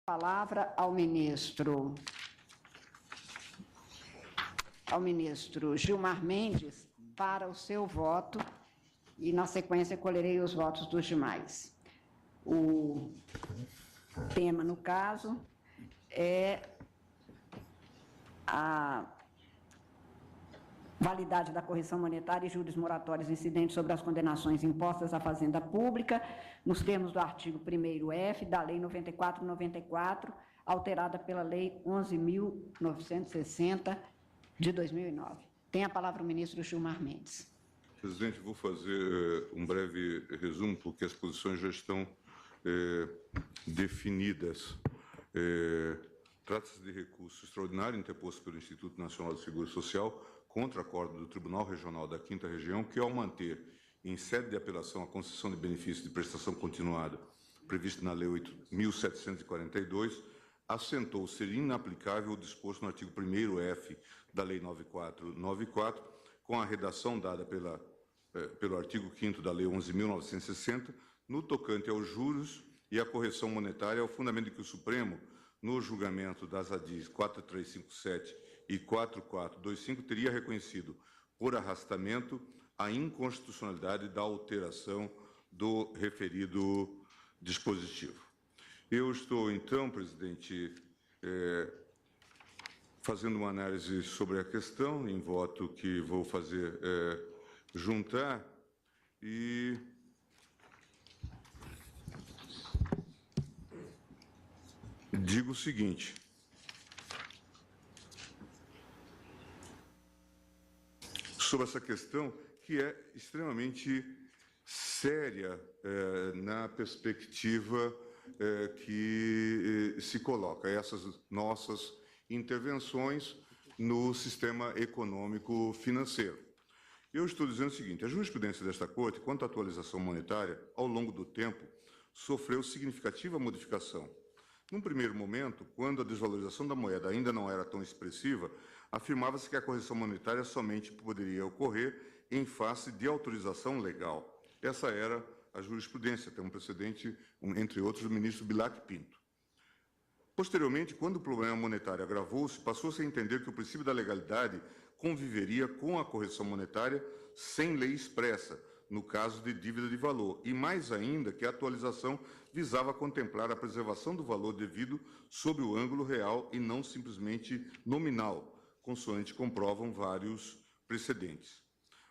Palavra ao ministro Gilmar Mendes para o seu voto e, na sequência, colherei os votos dos demais. O tema, no caso, é a validade da correção monetária e juros moratórios incidentes sobre as condenações impostas à Fazenda Pública, nos termos do artigo 1º-F da Lei 94/94, alterada pela Lei 11.960, de 2009. Tem a palavra o ministro Gilmar Mendes. Presidente, vou fazer um breve resumo, porque as posições já estão definidas. Trata-se de recurso extraordinário interposto pelo Instituto Nacional do Seguro Social contra acordo do Tribunal Regional da 5ª Região, que, ao manter em sede de apelação a concessão de benefício de prestação continuada prevista na Lei 8.742, assentou ser inaplicável o disposto no artigo 1º-F da Lei 94/94, com a redação dada pelo artigo 5º da Lei 11.960, no tocante aos juros e à correção monetária, ao fundamento de que o Supremo, no julgamento das ADIs 4357 e 4425, teria reconhecido, por arrastamento, a inconstitucionalidade da alteração do referido dispositivo. Eu estou, então, presidente, fazendo uma análise sobre a questão, em voto que vou fazer juntar, e digo o seguinte: sobre essa questão, que é extremamente séria na perspectiva que se coloca essas nossas intervenções no sistema econômico financeiro. Eu estou dizendo o seguinte: a jurisprudência desta Corte, quanto à atualização monetária, ao longo do tempo, sofreu significativa modificação. Num primeiro momento, quando a desvalorização da moeda ainda não era tão expressiva, afirmava-se que a correção monetária somente poderia ocorrer em face de autorização legal. Essa era a jurisprudência, tem um precedente, entre outros, do ministro Bilac Pinto. Posteriormente, quando o problema monetário agravou-se, passou-se a entender que o princípio da legalidade conviveria com a correção monetária sem lei expressa, no caso de dívida de valor, e mais ainda que a atualização visava contemplar a preservação do valor devido sob o ângulo real e não simplesmente nominal, consoante comprovam vários precedentes.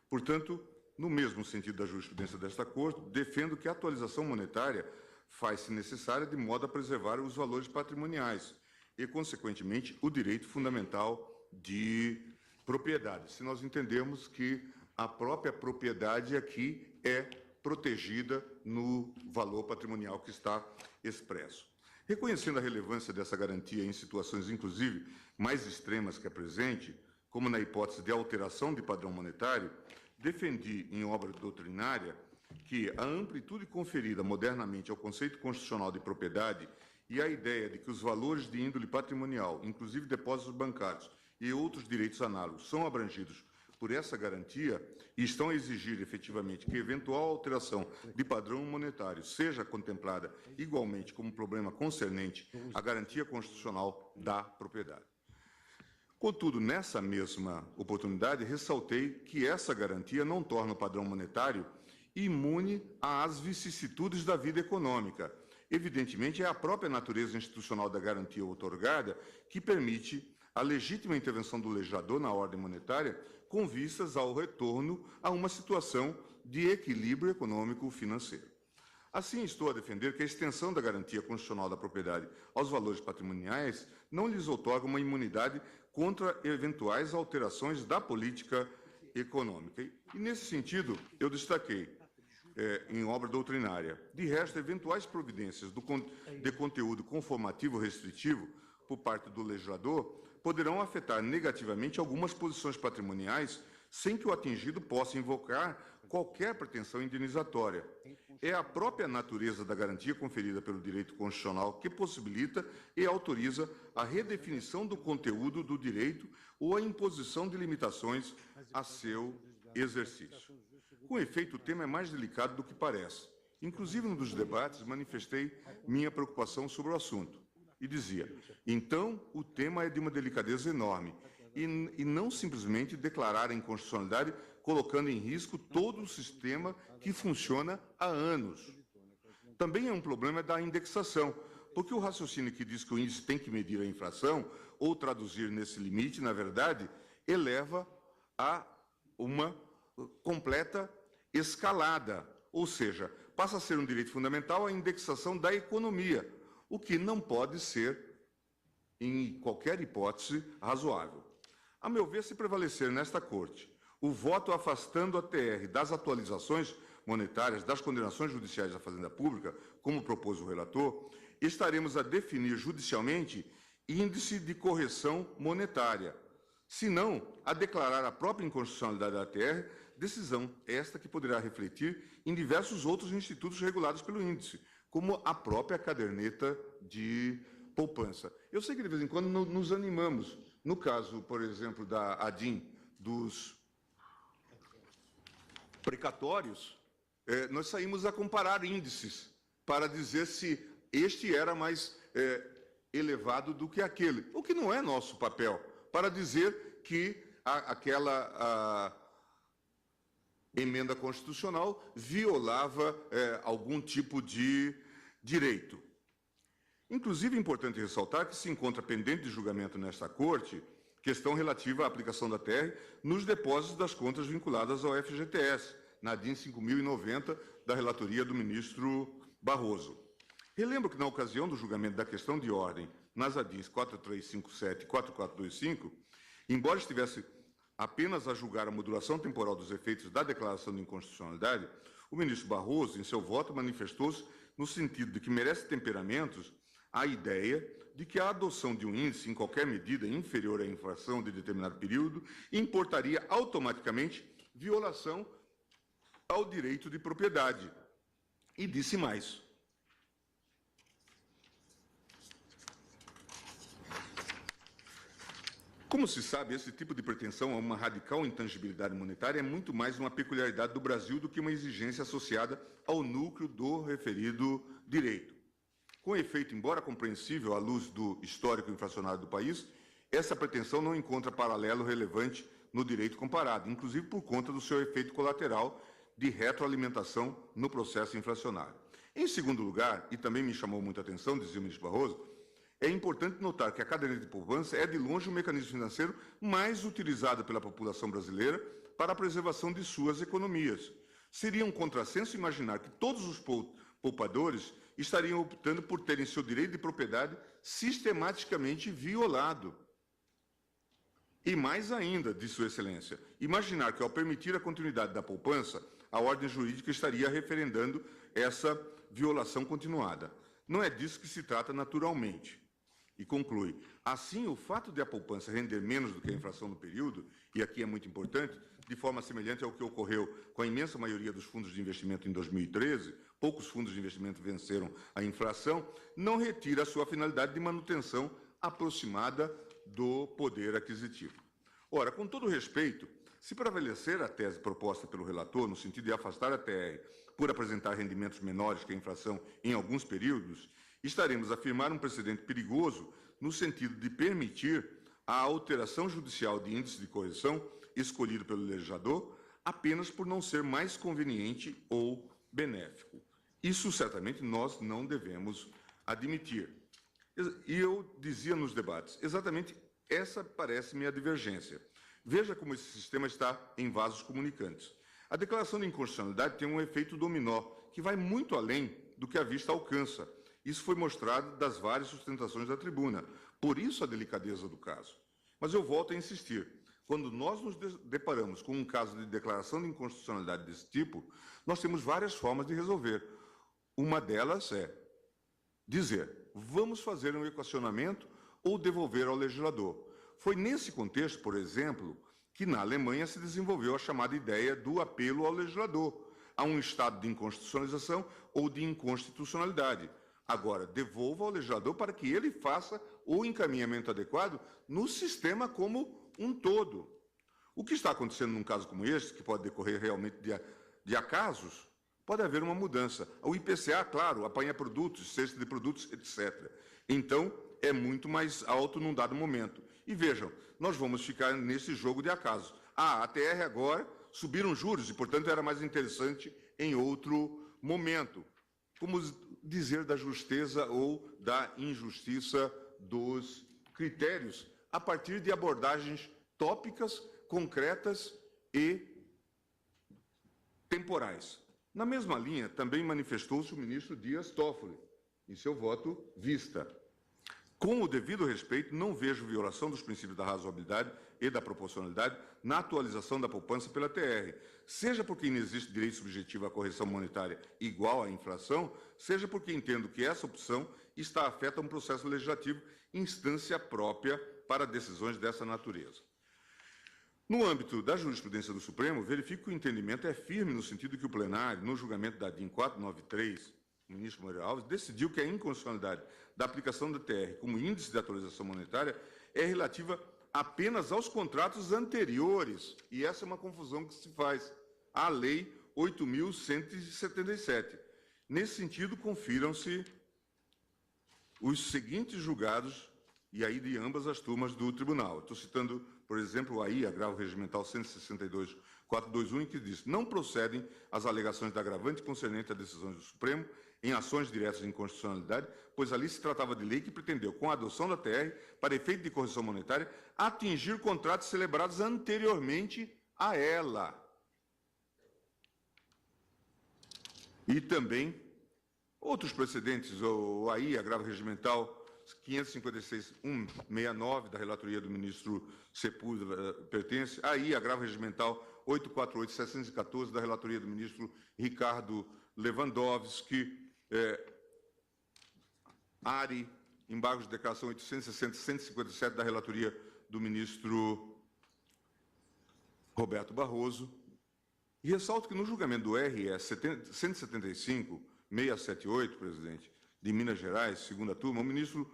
Portanto, no mesmo sentido da jurisprudência desta Corte, defendo que a atualização monetária faz-se necessária de modo a preservar os valores patrimoniais e, consequentemente, o direito fundamental de propriedade, se nós entendemos que a própria propriedade aqui é protegida no valor patrimonial que está expresso. Reconhecendo a relevância dessa garantia em situações, inclusive, mais extremas que a presente, como na hipótese de alteração de padrão monetário, defendi em obra doutrinária que a amplitude conferida modernamente ao conceito constitucional de propriedade e a ideia de que os valores de índole patrimonial, inclusive depósitos bancários e outros direitos análogos, são abrangidos por essa garantia e estão a exigir efetivamente que eventual alteração de padrão monetário seja contemplada igualmente como problema concernente à garantia constitucional da propriedade. Contudo, nessa mesma oportunidade, ressaltei que essa garantia não torna o padrão monetário imune às vicissitudes da vida econômica. Evidentemente, é a própria natureza institucional da garantia outorgada que permite a legítima intervenção do legislador na ordem monetária com vistas ao retorno a uma situação de equilíbrio econômico-financeiro. Assim, estou a defender que a extensão da garantia constitucional da propriedade aos valores patrimoniais não lhes outorga uma imunidade contra eventuais alterações da política econômica. E nesse sentido, eu destaquei, em obra doutrinária, de resto, eventuais providências de conteúdo conformativo restritivo por parte do legislador poderão afetar negativamente algumas posições patrimoniais sem que o atingido possa invocar qualquer pretensão indenizatória. É a própria natureza da garantia conferida pelo direito constitucional que possibilita e autoriza a redefinição do conteúdo do direito ou a imposição de limitações a seu exercício. Com efeito, o tema é mais delicado do que parece. Inclusive, num dos debates, manifestei minha preocupação sobre o assunto. e dizia: então, o tema é de uma delicadeza enorme, e não simplesmente declarar a inconstitucionalidade colocando em risco todo o sistema que funciona há anos. Também é um problema da indexação, porque o raciocínio que diz que o índice tem que medir a inflação, ou traduzir nesse limite, na verdade, eleva a uma completa escalada, ou seja, passa a ser um direito fundamental a indexação da economia, o que não pode ser, em qualquer hipótese, razoável. A meu ver, se prevalecer nesta Corte o voto afastando a TR das atualizações monetárias das condenações judiciais da Fazenda Pública, como propôs o relator, estaremos a definir judicialmente índice de correção monetária, se não a declarar a própria inconstitucionalidade da TR, decisão esta que poderá refletir em diversos outros institutos regulados pelo índice, como a própria caderneta de poupança. Eu sei que de vez em quando nos animamos. No caso, por exemplo, da ADIM, dos precatórios, nós saímos a comparar índices para dizer se este era mais elevado do que aquele, o que não é nosso papel, para dizer que aquela emenda constitucional violava algum tipo de direito. Inclusive, é importante ressaltar que se encontra pendente de julgamento nesta Corte questão relativa à aplicação da TR nos depósitos das contas vinculadas ao FGTS, na DIN 5090, da relatoria do ministro Barroso. Relembro que, na ocasião do julgamento da questão de ordem nas ADINs 4357 e 4425, embora estivesse apenas a julgar a modulação temporal dos efeitos da declaração de inconstitucionalidade, o ministro Barroso, em seu voto, manifestou-se no sentido de que merece temperamentos a ideia de que a adoção de um índice, em qualquer medida inferior à inflação de determinado período, importaria automaticamente violação ao direito de propriedade. E disse mais: como se sabe, esse tipo de pretensão a uma radical intangibilidade monetária é muito mais uma peculiaridade do Brasil do que uma exigência associada ao núcleo do referido direito. Com efeito, embora compreensível à luz do histórico inflacionário do país, essa pretensão não encontra paralelo relevante no direito comparado, inclusive por conta do seu efeito colateral de retroalimentação no processo inflacionário. Em segundo lugar, e também me chamou muita atenção, dizia o ministro Barroso, é importante notar que a caderneta de poupança é de longe o mecanismo financeiro mais utilizado pela população brasileira para a preservação de suas economias. Seria um contrassenso imaginar que todos os poupadores estariam optando por terem seu direito de propriedade sistematicamente violado. E mais ainda, disse Sua Excelência, imaginar que, ao permitir a continuidade da poupança, a ordem jurídica estaria referendando essa violação continuada. Não é disso que se trata naturalmente. E conclui: assim, o fato de a poupança render menos do que a inflação no período, e aqui é muito importante, de forma semelhante ao que ocorreu com a imensa maioria dos fundos de investimento em 2013, poucos fundos de investimento venceram a inflação, não retira a sua finalidade de manutenção aproximada do poder aquisitivo. Ora, com todo respeito, se prevalecer a tese proposta pelo relator, no sentido de afastar a TR por apresentar rendimentos menores que a inflação em alguns períodos, estaremos a firmar um precedente perigoso no sentido de permitir a alteração judicial de índice de correção escolhido pelo legislador apenas por não ser mais conveniente ou benéfico. Isso, certamente, nós não devemos admitir. E eu dizia nos debates, exatamente essa parece-me a divergência. Veja como esse sistema está em vasos comunicantes. A declaração de inconstitucionalidade tem um efeito dominó, que vai muito além do que a vista alcança. Isso foi mostrado das várias sustentações da tribuna. Por isso a delicadeza do caso. Mas eu volto a insistir. Quando nós nos deparamos com um caso de declaração de inconstitucionalidade desse tipo, nós temos várias formas de resolver. Uma delas é dizer: vamos fazer um equacionamento ou devolver ao legislador. Foi nesse contexto, por exemplo, que na Alemanha se desenvolveu a chamada ideia do apelo ao legislador, a um estado de inconstitucionalização ou de inconstitucionalidade. Agora, devolva ao legislador para que ele faça o encaminhamento adequado no sistema como um todo. O que está acontecendo num caso como este, que pode decorrer realmente de acasos, pode haver uma mudança. O IPCA, claro, apanha produtos, cesta de produtos, etc. Então, é muito mais alto num dado momento. E vejam, nós vamos ficar nesse jogo de acaso. A TR agora subiram os juros e, portanto, era mais interessante em outro momento. Como dizer da justeza ou da injustiça dos critérios a partir de abordagens tópicas, concretas e temporais. Na mesma linha, também manifestou-se o ministro Dias Toffoli, em seu voto vista. Com o devido respeito, não vejo violação dos princípios da razoabilidade e da proporcionalidade na atualização da poupança pela TR, seja porque não existe direito subjetivo à correção monetária igual à inflação, seja porque entendo que essa opção está afeta a um processo legislativo, instância própria para decisões dessa natureza. No âmbito da jurisprudência do Supremo, verifico que o entendimento é firme no sentido que o plenário, no julgamento da DIN 493, o ministro Moreira Alves, decidiu que a inconstitucionalidade da aplicação da TR como índice de atualização monetária é relativa apenas aos contratos anteriores, e essa é uma confusão que se faz, à Lei 8.177. Nesse sentido, confiram-se os seguintes julgados, e aí de ambas as turmas do tribunal. Estou citando, por exemplo, aí, agravo regimental 162.421, em que diz: não procedem as alegações da agravante concernente a decisões do Supremo em ações diretas de inconstitucionalidade, pois ali se tratava de lei que pretendeu, com a adoção da TR, para efeito de correção monetária, atingir contratos celebrados anteriormente a ela. E também outros precedentes, ou aí, agravo regimental 556.169 da relatoria do ministro Sepúlveda pertence, aí agravo regimental 848.714 da relatoria do ministro Ricardo Lewandowski, ARI, embargos de declaração 860.157 da relatoria do ministro Roberto Barroso. E ressalto que no julgamento do RE 175.678, presidente, de Minas Gerais, segunda turma, o ministro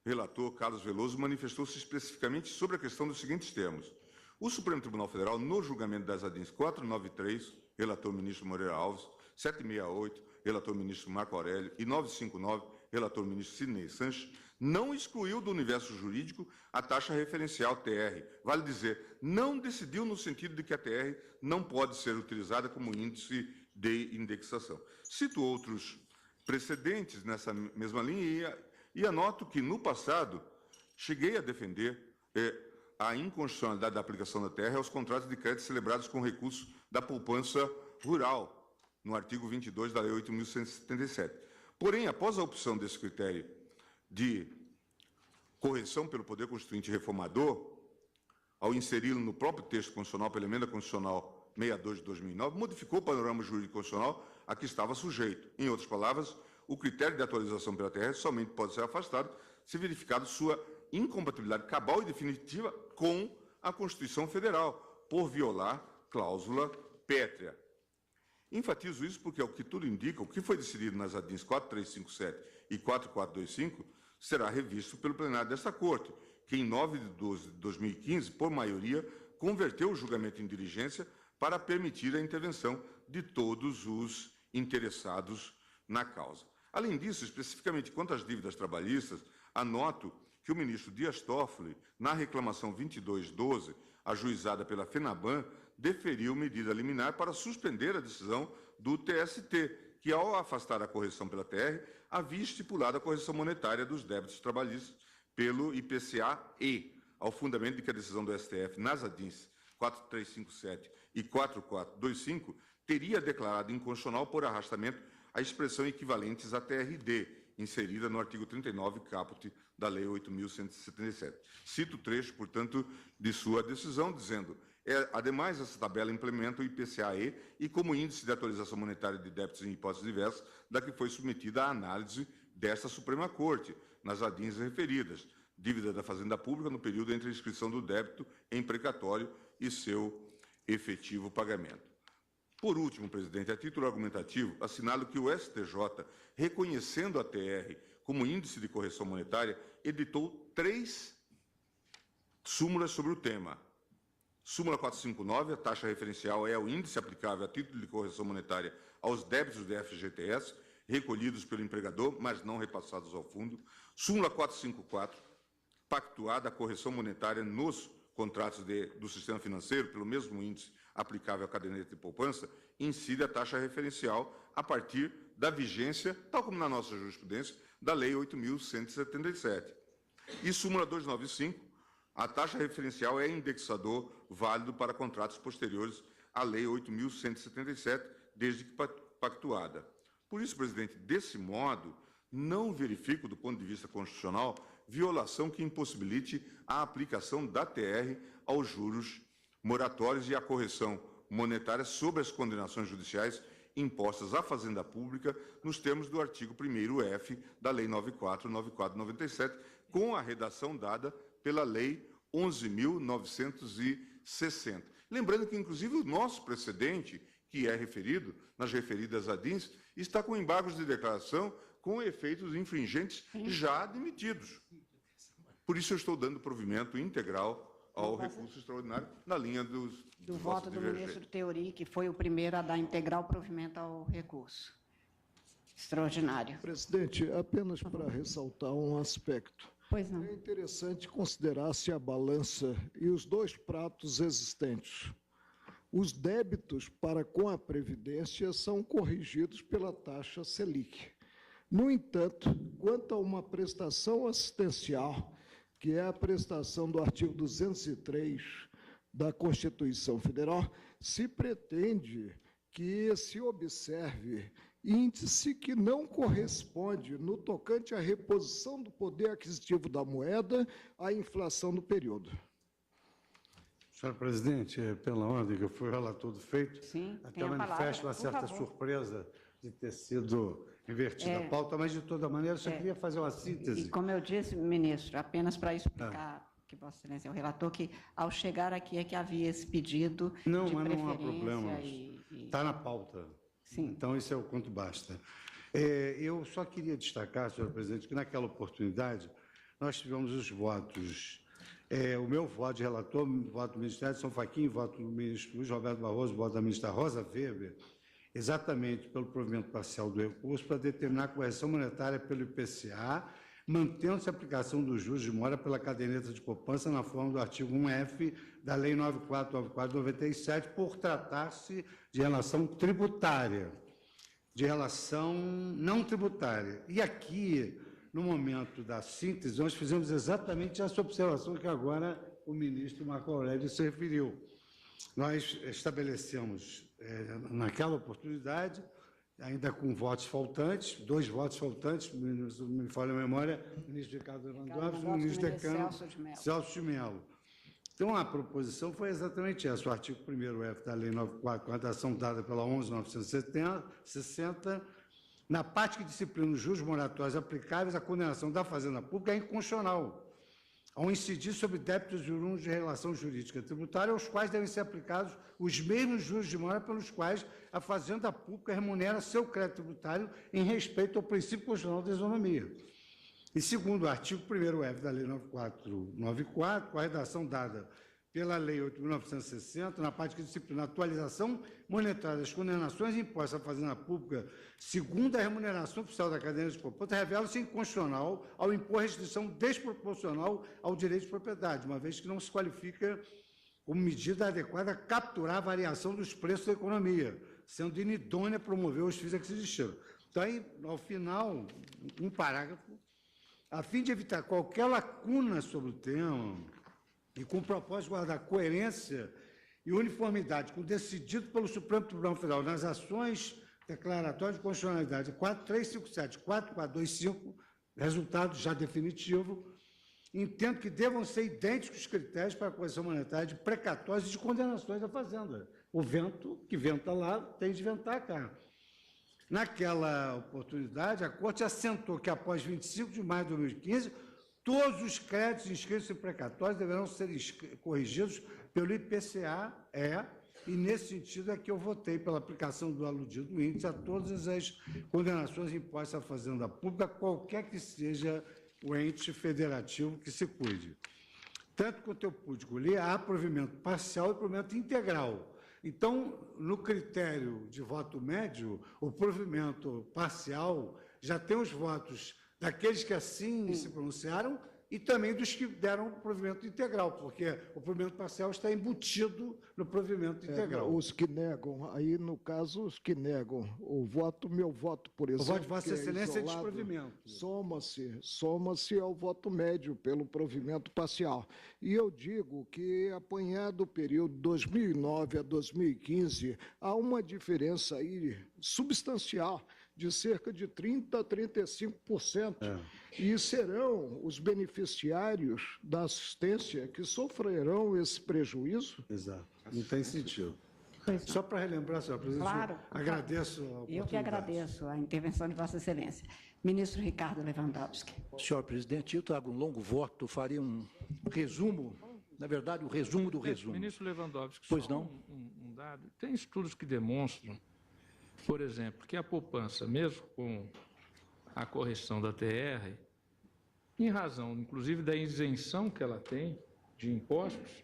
relator Carlos Veloso manifestou-se especificamente sobre a questão dos seguintes termos: o Supremo Tribunal Federal, no julgamento das ADINs 493, relator ministro Moreira Alves, 768, relator ministro Marco Aurélio, e 959, relator ministro Sidney Sanches, não excluiu do universo jurídico a taxa referencial TR. Vale dizer, não decidiu no sentido de que a TR não pode ser utilizada como índice de indexação. Cito outros precedentes nessa mesma linha e anoto que, no passado, cheguei a defender a inconstitucionalidade da aplicação da TR aos contratos de crédito celebrados com recurso da poupança rural, no artigo 22 da Lei 8.177. Porém, após a opção desse critério de correção pelo Poder Constituinte reformador, ao inseri-lo no próprio texto constitucional pela Emenda Constitucional 62 de 2009, modificou o panorama jurídico constitucional a que estava sujeito. Em outras palavras, o critério de atualização pela TR somente pode ser afastado se verificado sua incompatibilidade cabal e definitiva com a Constituição Federal, por violar cláusula pétrea. Enfatizo isso porque, ao que tudo indica, o que foi decidido nas ADINs 4357 e 4425 será revisto pelo plenário desta Corte, que, em 9 de 12 de 2015, por maioria, converteu o julgamento em diligência para permitir a intervenção de todos os interessados na causa. Além disso, especificamente quanto às dívidas trabalhistas, anoto que o ministro Dias Toffoli, na reclamação 2212, ajuizada pela FENABAN, deferiu medida liminar para suspender a decisão do TST, que, ao afastar a correção pela TR, havia estipulado a correção monetária dos débitos trabalhistas pelo IPCA-E, ao fundamento de que a decisão do STF nas ADINs 4357 e 4425 teria declarado inconstitucional por arrastamento a expressão equivalentes à TRD, inserida no artigo 39, caput da Lei 8.177. Cito o trecho, portanto, de sua decisão, dizendo: ademais, essa tabela implementa o IPCA-E e como índice de atualização monetária de débitos em hipóteses diversas da que foi submetida à análise desta Suprema Corte, nas ADINs referidas, dívida da Fazenda Pública no período entre a inscrição do débito em precatório e seu efetivo pagamento. Por último, presidente, a título argumentativo, assinalo que o STJ, reconhecendo a TR como índice de correção monetária, editou 3 súmulas sobre o tema. Súmula 459, a taxa referencial é o índice aplicável a título de correção monetária aos débitos do FGTS, recolhidos pelo empregador, mas não repassados ao fundo. Súmula 454, pactuada a correção monetária nos contratos do sistema financeiro, pelo mesmo índice aplicável à caderneta de poupança, incide a taxa referencial a partir da vigência, tal como na nossa jurisprudência, da Lei 8.177. E súmula 295, a taxa referencial é indexador válido para contratos posteriores à Lei 8.177, desde que pactuada. Por isso, presidente, desse modo, não verifico, do ponto de vista constitucional, violação que impossibilite a aplicação da TR aos juros moratórios e à correção monetária sobre as condenações judiciais impostas à Fazenda Pública nos termos do artigo 1º-F da Lei 94/94/97, com a redação dada pela Lei 11.960. Lembrando que, inclusive, o nosso precedente, que é referido nas referidas ADINs, está com embargos de declaração com efeitos infringentes já admitidos. Por isso, eu estou dando provimento integral ao recurso extraordinário, na linha do voto do ministro Teori, que foi o primeiro a dar integral provimento ao recurso extraordinário. Presidente, apenas para ressaltar um aspecto. Pois não. É interessante considerar-se a balança e os dois pratos existentes. Os débitos para com a Previdência são corrigidos pela taxa Selic. No entanto, quanto a uma prestação assistencial, que é a prestação do artigo 203 da Constituição Federal, se pretende que se observe índice que não corresponde no tocante à reposição do poder aquisitivo da moeda à inflação do período. Senhor presidente, pela ordem que eu fui relator do feito, Sim, até manifesto uma certa surpresa de ter sido invertida a pauta, mas, de toda maneira, eu só queria fazer uma síntese. E, como eu disse, ministro, apenas para explicar que Vossa Excelência é o relator, que, ao chegar aqui, é que havia esse pedido de mas preferência. Não há problema. Está na pauta. Sim. Então, isso é o quanto basta. Eu só queria destacar, senhor presidente, que naquela oportunidade nós tivemos os votos, o meu voto de relator, o voto do Ministério de São Faquim, o voto do ministro Luiz Roberto Barroso, o voto da ministra Rosa Weber, exatamente pelo provimento parcial do recurso para determinar a correção monetária pelo IPCA, mantendo-se a aplicação dos juros de mora pela caderneta de poupança na forma do artigo 1F da Lei 94/94/97, por tratar-se de relação tributária, de relação não tributária. E aqui, no momento da síntese, nós fizemos exatamente essa observação que agora o ministro Marco Aurélio se referiu. Nós estabelecemos, naquela oportunidade, ainda com votos faltantes, 2 votos faltantes, me falha a memória, o ministro Ricardo Lewandowski e o ministro decano Celso de Mello. Então, a proposição foi exatamente essa, o artigo 1º-F da Lei 94, com a redação dada pela 11.960, na parte que disciplina os juros moratórios aplicáveis à condenação da Fazenda Pública, é inconstitucional, ao incidir sobre débitos oriundos de relação jurídica tributária, aos quais devem ser aplicados os mesmos juros de mora pelos quais a Fazenda Pública remunera seu crédito tributário em respeito ao princípio constitucional da isonomia. E, segundo o artigo 1º-F da Lei 9494, com a redação dada pela Lei 8.960, na parte que disciplina a atualização monetária das condenações impostas à Fazenda Pública, segundo a remuneração oficial da caderneta de poupança, revela-se inconstitucional ao impor restrição desproporcional ao direito de propriedade, uma vez que não se qualifica como medida adequada a capturar a variação dos preços da economia, sendo inidônea promover os fins a que se destinam. Então, aí, ao final, um parágrafo, a fim de evitar qualquer lacuna sobre o tema, e com o propósito de guardar coerência e uniformidade com o decidido pelo Supremo Tribunal Federal nas ações declaratórias de constitucionalidade 4357 e 4425, resultado já definitivo, entendo que devam ser idênticos os critérios para a correção monetária de precatórios e de condenações da Fazenda. O vento que venta lá tem de ventar cá. Naquela oportunidade, a Corte assentou que, após 25 de maio de 2015, todos os créditos inscritos em precatórios deverão ser corrigidos pelo IPCA, e nesse sentido é que eu votei pela aplicação do aludido índice a todas as condenações impostas à Fazenda Pública, qualquer que seja o ente federativo que se cuide. Tanto quanto eu pude colher, há provimento parcial e provimento integral. Então, no critério de voto médio, o provimento parcial já tem os votos daqueles que assim se pronunciaram e também dos que deram o provimento integral, porque o provimento parcial está embutido no provimento integral. Os que negam, aí, no caso, os que negam o voto, meu voto, por exemplo, O voto de Vossa que Excelência é isolado, desprovimento. soma-se ao voto médio pelo provimento parcial. E eu digo que, apanhado o período 2009 a 2015, há uma diferença aí substancial, de cerca de 30% a 35%. E serão os beneficiários da assistência que sofrerão esse prejuízo? Exato. Não tem sentido. Pois não. Só para relembrar, senhora presidente, Claro. agradeço a oportunidade. Eu que agradeço a intervenção de Vossa Excelência. Ministro Ricardo Lewandowski. Senhor presidente, eu trago um longo voto, farei um resumo, na verdade, o resumo do resumo. Ministro Lewandowski, Pois só não? um dado. Tem estudos que demonstram, por exemplo, que a poupança, mesmo com a correção da TR, em razão, inclusive, da isenção que ela tem de impostos,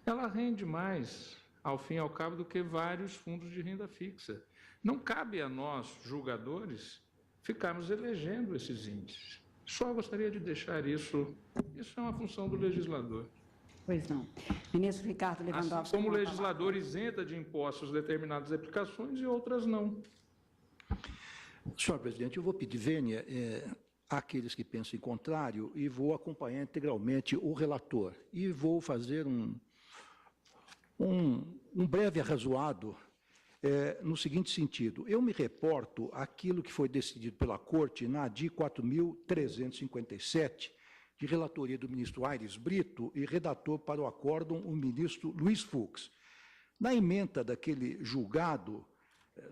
ela rende mais, ao fim e ao cabo, do que vários fundos de renda fixa. Não cabe a nós, julgadores, ficarmos elegendo esses índices. Só gostaria de deixar isso. Isso é uma função do legislador. Pois não. Ministro Ricardo Lewandowski. Assim como o com a legislador isenta de impostos determinadas aplicações e outras não. Senhor presidente, eu vou pedir vênia àqueles que pensam em contrário e vou acompanhar integralmente o relator. E vou fazer um breve arrazoado no seguinte sentido. Eu me reporto àquilo que foi decidido pela Corte na ADI 4.357, de relatoria do ministro Aires Brito e redator para o acórdão o ministro Luiz Fux. Na ementa daquele julgado,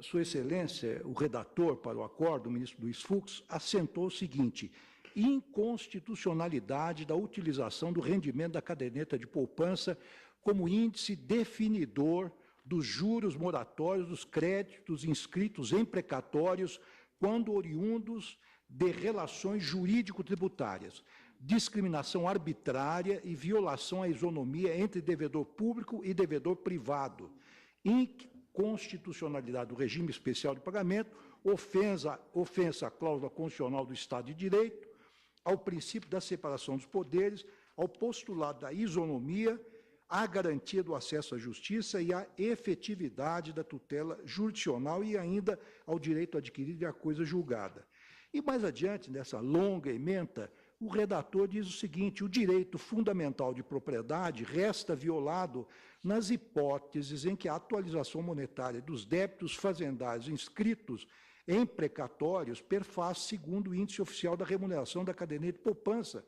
Sua Excelência, o redator para o acórdão, o ministro Luiz Fux, assentou o seguinte: inconstitucionalidade da utilização do rendimento da caderneta de poupança como índice definidor dos juros moratórios dos créditos inscritos em precatórios quando oriundos de relações jurídico-tributárias, discriminação arbitrária e violação à isonomia entre devedor público e devedor privado, inconstitucionalidade do regime especial de pagamento, ofensa à cláusula constitucional do Estado de Direito, ao princípio da separação dos poderes, ao postulado da isonomia, à garantia do acesso à justiça e à efetividade da tutela jurisdicional e ainda ao direito adquirido e à coisa julgada. E mais adiante, nessa longa ementa, o redator diz o seguinte: o direito fundamental de propriedade resta violado nas hipóteses em que a atualização monetária dos débitos fazendários inscritos em precatórios perfaz segundo o índice oficial da remuneração da caderneta de poupança,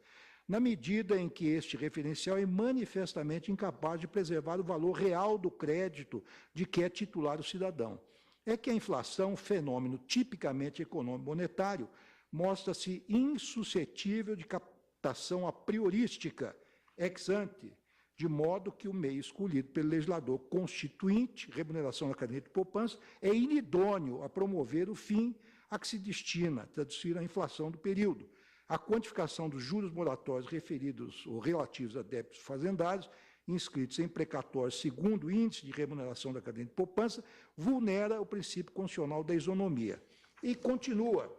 na medida em que este referencial é manifestamente incapaz de preservar o valor real do crédito de que é titular o cidadão. É que a inflação, fenômeno tipicamente econômico-monetário, mostra-se insuscetível de captação a priorística, ex ante, de modo que o meio escolhido pelo legislador constituinte, remuneração da caderneta de poupança, é inidôneo a promover o fim a que se destina, traduzir a inflação do período. A quantificação dos juros moratórios referidos ou relativos a débitos fazendários inscritos em precatórios segundo o índice de remuneração da caderneta de poupança vulnera o princípio constitucional da isonomia. E continua.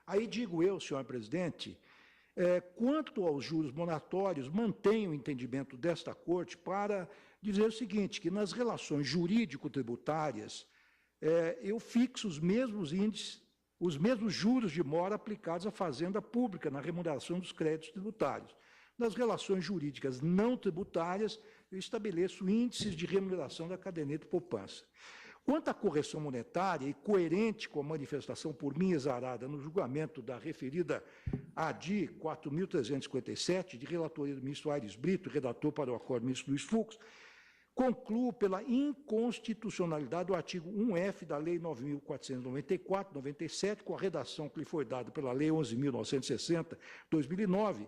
Aí digo eu, senhor presidente, quanto aos juros moratórios, mantenho o entendimento desta Corte para dizer o seguinte, que nas relações jurídico-tributárias, eu fixo os mesmos índices, os mesmos juros de mora aplicados à fazenda pública na remuneração dos créditos tributários. Nas relações jurídicas não tributárias, eu estabeleço índices de remuneração da caderneta de poupança. Quanto à correção monetária, e coerente com a manifestação por mim exarada no julgamento da referida ADI 4.357, de relatoria do ministro Aires Brito, redator para o acórdão do ministro Luiz Fux, concluo pela inconstitucionalidade do artigo 1F da Lei 9.494/97, com a redação que lhe foi dada pela Lei 11.960/2009,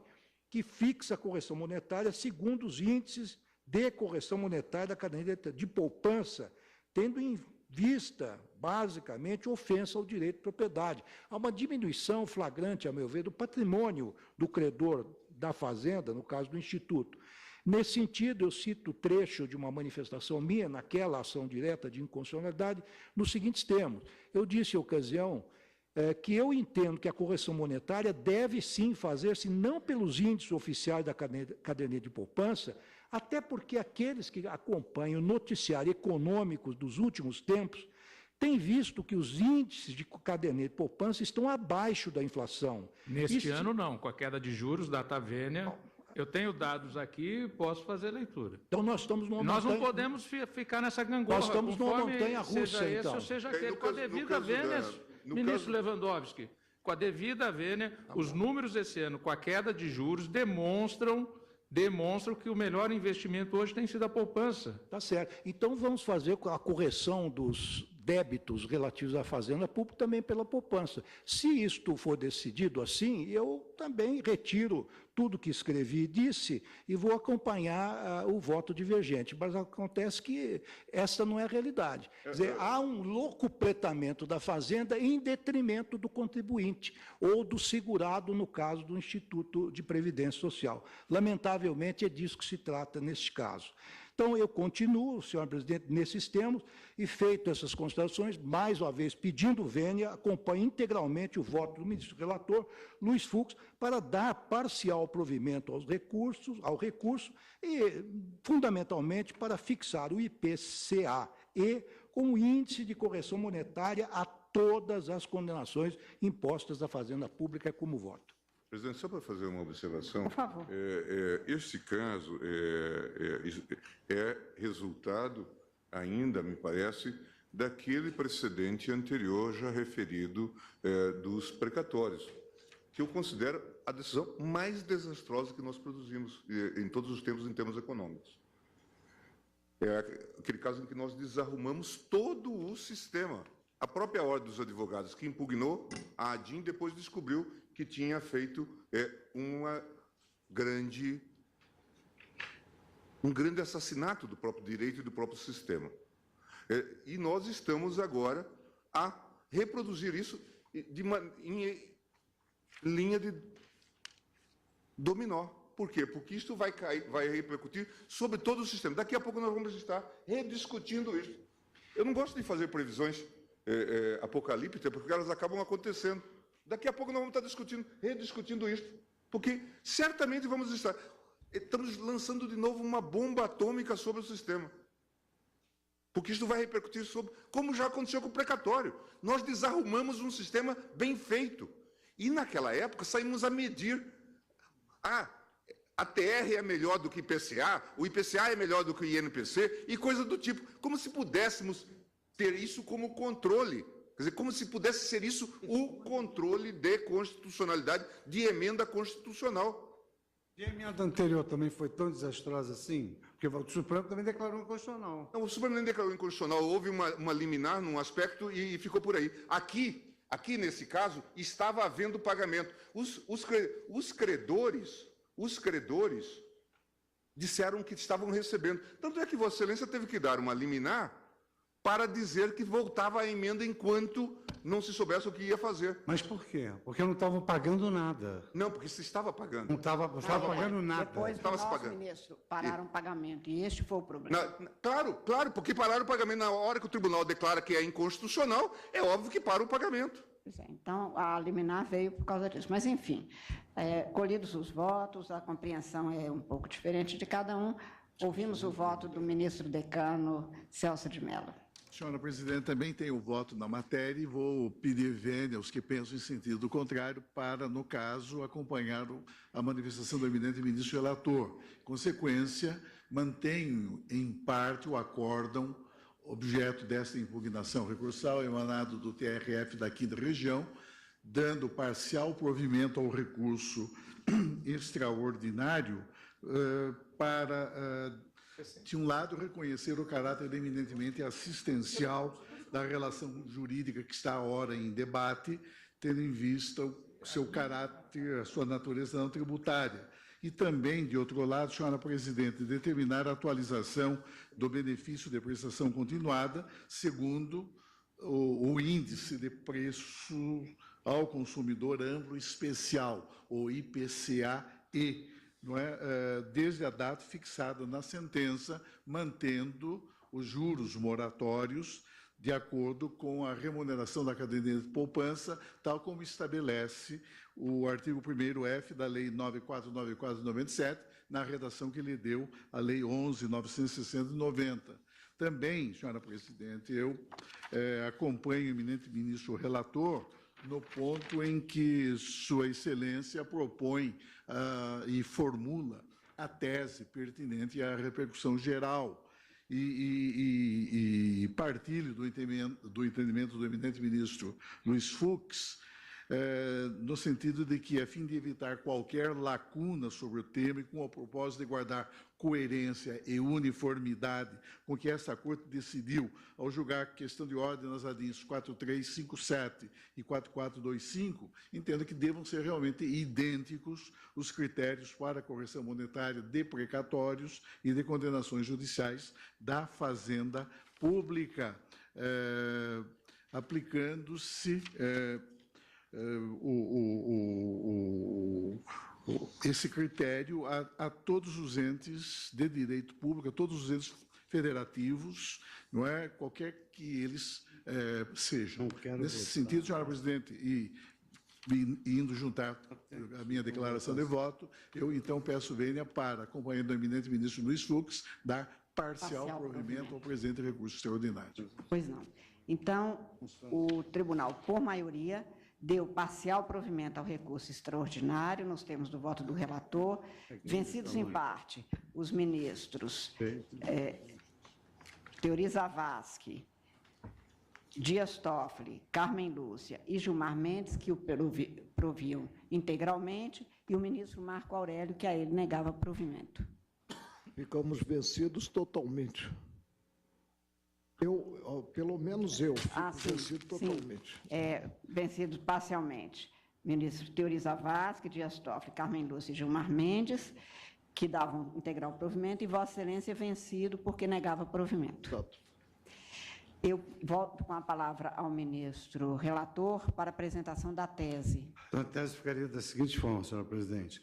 que fixa a correção monetária segundo os índices de correção monetária da caderneta de poupança, tendo em vista, basicamente, ofensa ao direito de propriedade. Há uma diminuição flagrante, a meu ver, do patrimônio do credor da fazenda, no caso do Instituto. Nesse sentido, eu cito o trecho de uma manifestação minha, naquela ação direta de inconstitucionalidade, nos seguintes termos. Eu disse, em ocasião, que eu entendo que a correção monetária deve, sim, fazer-se não pelos índices oficiais da caderneta de poupança, até porque aqueles que acompanham o noticiário econômico dos últimos tempos têm visto que os índices de caderneta de poupança estão abaixo da inflação. Neste ano, não. Com a queda de juros, data vênia, eu tenho dados aqui e posso fazer leitura. Então, nós estamos numa Nós montanha... não podemos ficar nessa gangorra. Nós estamos numa conforme montanha russa, seja esse então. ou seja Aí, aquele. no Com a caso- no devida caso vênia, no ministro caso- Lewandowski, com a devida vênia, os números desse ano, com a queda de juros, demonstram que o melhor investimento hoje tem sido a poupança. Tá certo. Então, vamos fazer a correção dos débitos relativos à fazenda pública também pela poupança. Se isto for decidido assim, eu também retiro tudo que escrevi e disse e vou acompanhar o voto divergente. Mas acontece que essa não é a realidade. Quer dizer, há um locupletamento da fazenda em detrimento do contribuinte ou do segurado, no caso do Instituto de Previdência Social. Lamentavelmente, é disso que se trata neste caso. Então, eu continuo, senhor presidente, nesses termos, e feito essas considerações, mais uma vez pedindo vênia, acompanho integralmente o voto do ministro relator, Luiz Fux, para dar parcial provimento ao recurso e, fundamentalmente, para fixar o IPCA-E como índice de correção monetária a todas as condenações impostas à Fazenda Pública como voto. Presidente, só para fazer uma observação. Por favor. Este caso é resultado, ainda, me parece, daquele precedente anterior já referido dos precatórios, que eu considero a decisão mais desastrosa que nós produzimos em todos os tempos, em termos econômicos. É aquele caso em que nós desarrumamos todo o sistema. A própria Ordem dos Advogados, que impugnou, a ADIM depois descobriu que tinha feito um grande assassinato do próprio direito e do próprio sistema. E nós estamos agora a reproduzir isso em linha de dominó. Por quê? Porque isto vai repercutir sobre todo o sistema. Daqui a pouco nós vamos estar rediscutindo isso. Eu não gosto de fazer previsões apocalípticas, porque elas acabam acontecendo. Daqui a pouco nós vamos estar rediscutindo isso, porque certamente estamos lançando de novo uma bomba atômica sobre o sistema. Porque isso vai repercutir sobre, como já aconteceu com o precatório. Nós desarrumamos um sistema bem feito. E naquela época saímos a medir. A TR é melhor do que o IPCA é melhor do que o INPC, e coisa do tipo. Como se pudéssemos ter isso como controle. Quer dizer, como se pudesse ser isso o controle de constitucionalidade, de emenda constitucional. E a emenda anterior também foi tão desastrosa assim? Porque o Supremo também declarou inconstitucional. Não, o Supremo nem declarou inconstitucional, houve uma liminar num aspecto e ficou por aí. Aqui, nesse caso, estava havendo pagamento. Os credores disseram que estavam recebendo. Tanto é que Vossa Excelência teve que dar uma liminar para dizer que voltava a emenda enquanto não se soubesse o que ia fazer. Mas por quê? Porque não estavam pagando nada. Não, porque se estava pagando. Não estava pagando nada. Depois do Estava se nosso pagando. ministro, pararam o pagamento, e este foi o problema. Claro, porque pararam o pagamento. Na hora que o tribunal declara que é inconstitucional, é óbvio que para o pagamento. Pois é, então, a liminar veio por causa disso. Mas, enfim, colhidos os votos, a compreensão é um pouco diferente de cada um. Ouvimos o voto do ministro decano Celso de Mello. Senhora Presidente, também tenho o voto na matéria e vou pedir vênia aos que pensam em sentido contrário para, no caso, acompanhar a manifestação do eminente ministro relator. Consequência, mantenho em parte o acórdão objeto desta impugnação recursal emanado do TRF da 5ª Região, dando parcial provimento ao recurso extraordinário para, de um lado, reconhecer o caráter eminentemente assistencial da relação jurídica que está, ora, em debate, tendo em vista o seu caráter, a sua natureza não tributária. E também, de outro lado, senhora Presidente, determinar a atualização do benefício de prestação continuada segundo o índice de preço ao consumidor amplo especial, o IPCA-E, não é, desde a data fixada na sentença, mantendo os juros moratórios de acordo com a remuneração da caderneta de poupança, tal como estabelece o artigo 1º-F da Lei 9494/97, na redação que lhe deu a Lei 11.960 de 90. Também, senhora presidente, eu acompanho o eminente ministro relator no ponto em que Sua Excelência propõe e formula a tese pertinente à repercussão geral e partilho do entendimento do eminente ministro Luiz Fux, no sentido de que, a fim de evitar qualquer lacuna sobre o tema e com o propósito de guardar coerência e uniformidade com que essa Corte decidiu ao julgar a questão de ordem nas ADIs 4357 e 4425, entendo que devam ser realmente idênticos os critérios para a correção monetária de precatórios e de condenações judiciais da Fazenda Pública, aplicando-se esse critério a todos os entes de direito público, a todos os entes federativos, não é? Qualquer que eles sejam. Nesse sentido, senhora presidente, e indo juntar a minha declaração de voto, eu então peço vênia para, acompanhando o eminente ministro Luiz Fux, dar parcial provimento ao presente recurso extraordinário. Pois não. Então, o tribunal, por maioria, deu parcial provimento ao recurso extraordinário, nos termos do voto do relator, vencidos em parte os ministros Teori Zavascki, Dias Toffoli, Carmen Lúcia e Gilmar Mendes, que o proviam integralmente, e o ministro Marco Aurélio, que a ele negava provimento. Ficamos vencidos totalmente. Pelo menos eu, fico vencido totalmente. Vencido parcialmente. Ministro Teori Zavascki, Dias Toffoli, Carmen Lúcia e Gilmar Mendes, que davam integral provimento, e Vossa Excelência vencido porque negava provimento. Exato. Eu volto com a palavra ao ministro relator para apresentação da tese. Então, a tese ficaria da seguinte forma, senhora presidente.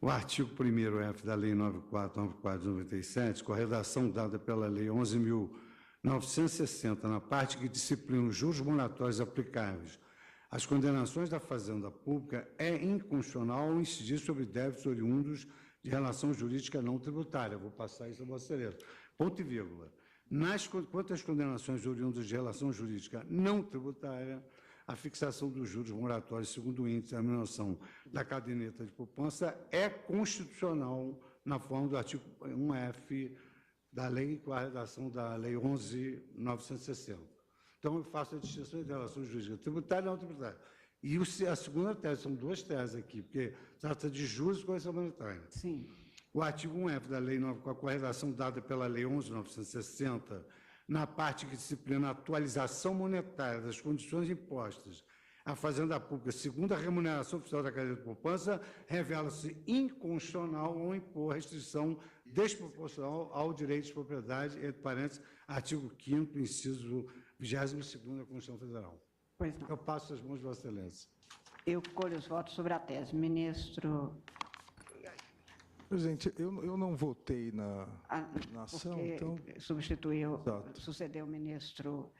O artigo 1º-F da Lei 9494/97, com a redação dada pela Lei 11.960, na parte que disciplina os juros moratórios aplicáveis às condenações da Fazenda Pública, é inconstitucional ao incidir sobre débitos oriundos de relação jurídica não tributária. Vou passar isso a Vossa Excelência. Ponto e vírgula. Quanto às condenações oriundas de relação jurídica não tributária, a fixação dos juros moratórios, segundo o índice de diminuição da caderneta de poupança, é constitucional na forma do artigo 1F da lei, com a redação da Lei 11.960. Então, eu faço a distinção entre relação jurídica tributária e não tributária. E a segunda tese, são duas teses aqui, porque trata de juros e correção monetária. Sim. O artigo 1F da lei, com a redação dada pela Lei 11.960, na parte que disciplina a atualização monetária das condições impostas à Fazenda Pública, segundo a remuneração oficial da caderneta de poupança, revela-se inconstitucional ao impor restrição desproporcional ao direito de propriedade, entre parênteses, artigo 5º, inciso 22º da Constituição Federal. Pois não. Eu passo as mãos de Vossa Excelência. Eu colho os votos sobre a tese. Ministro... Presidente, eu não votei na ação, então... Sucedeu o ministro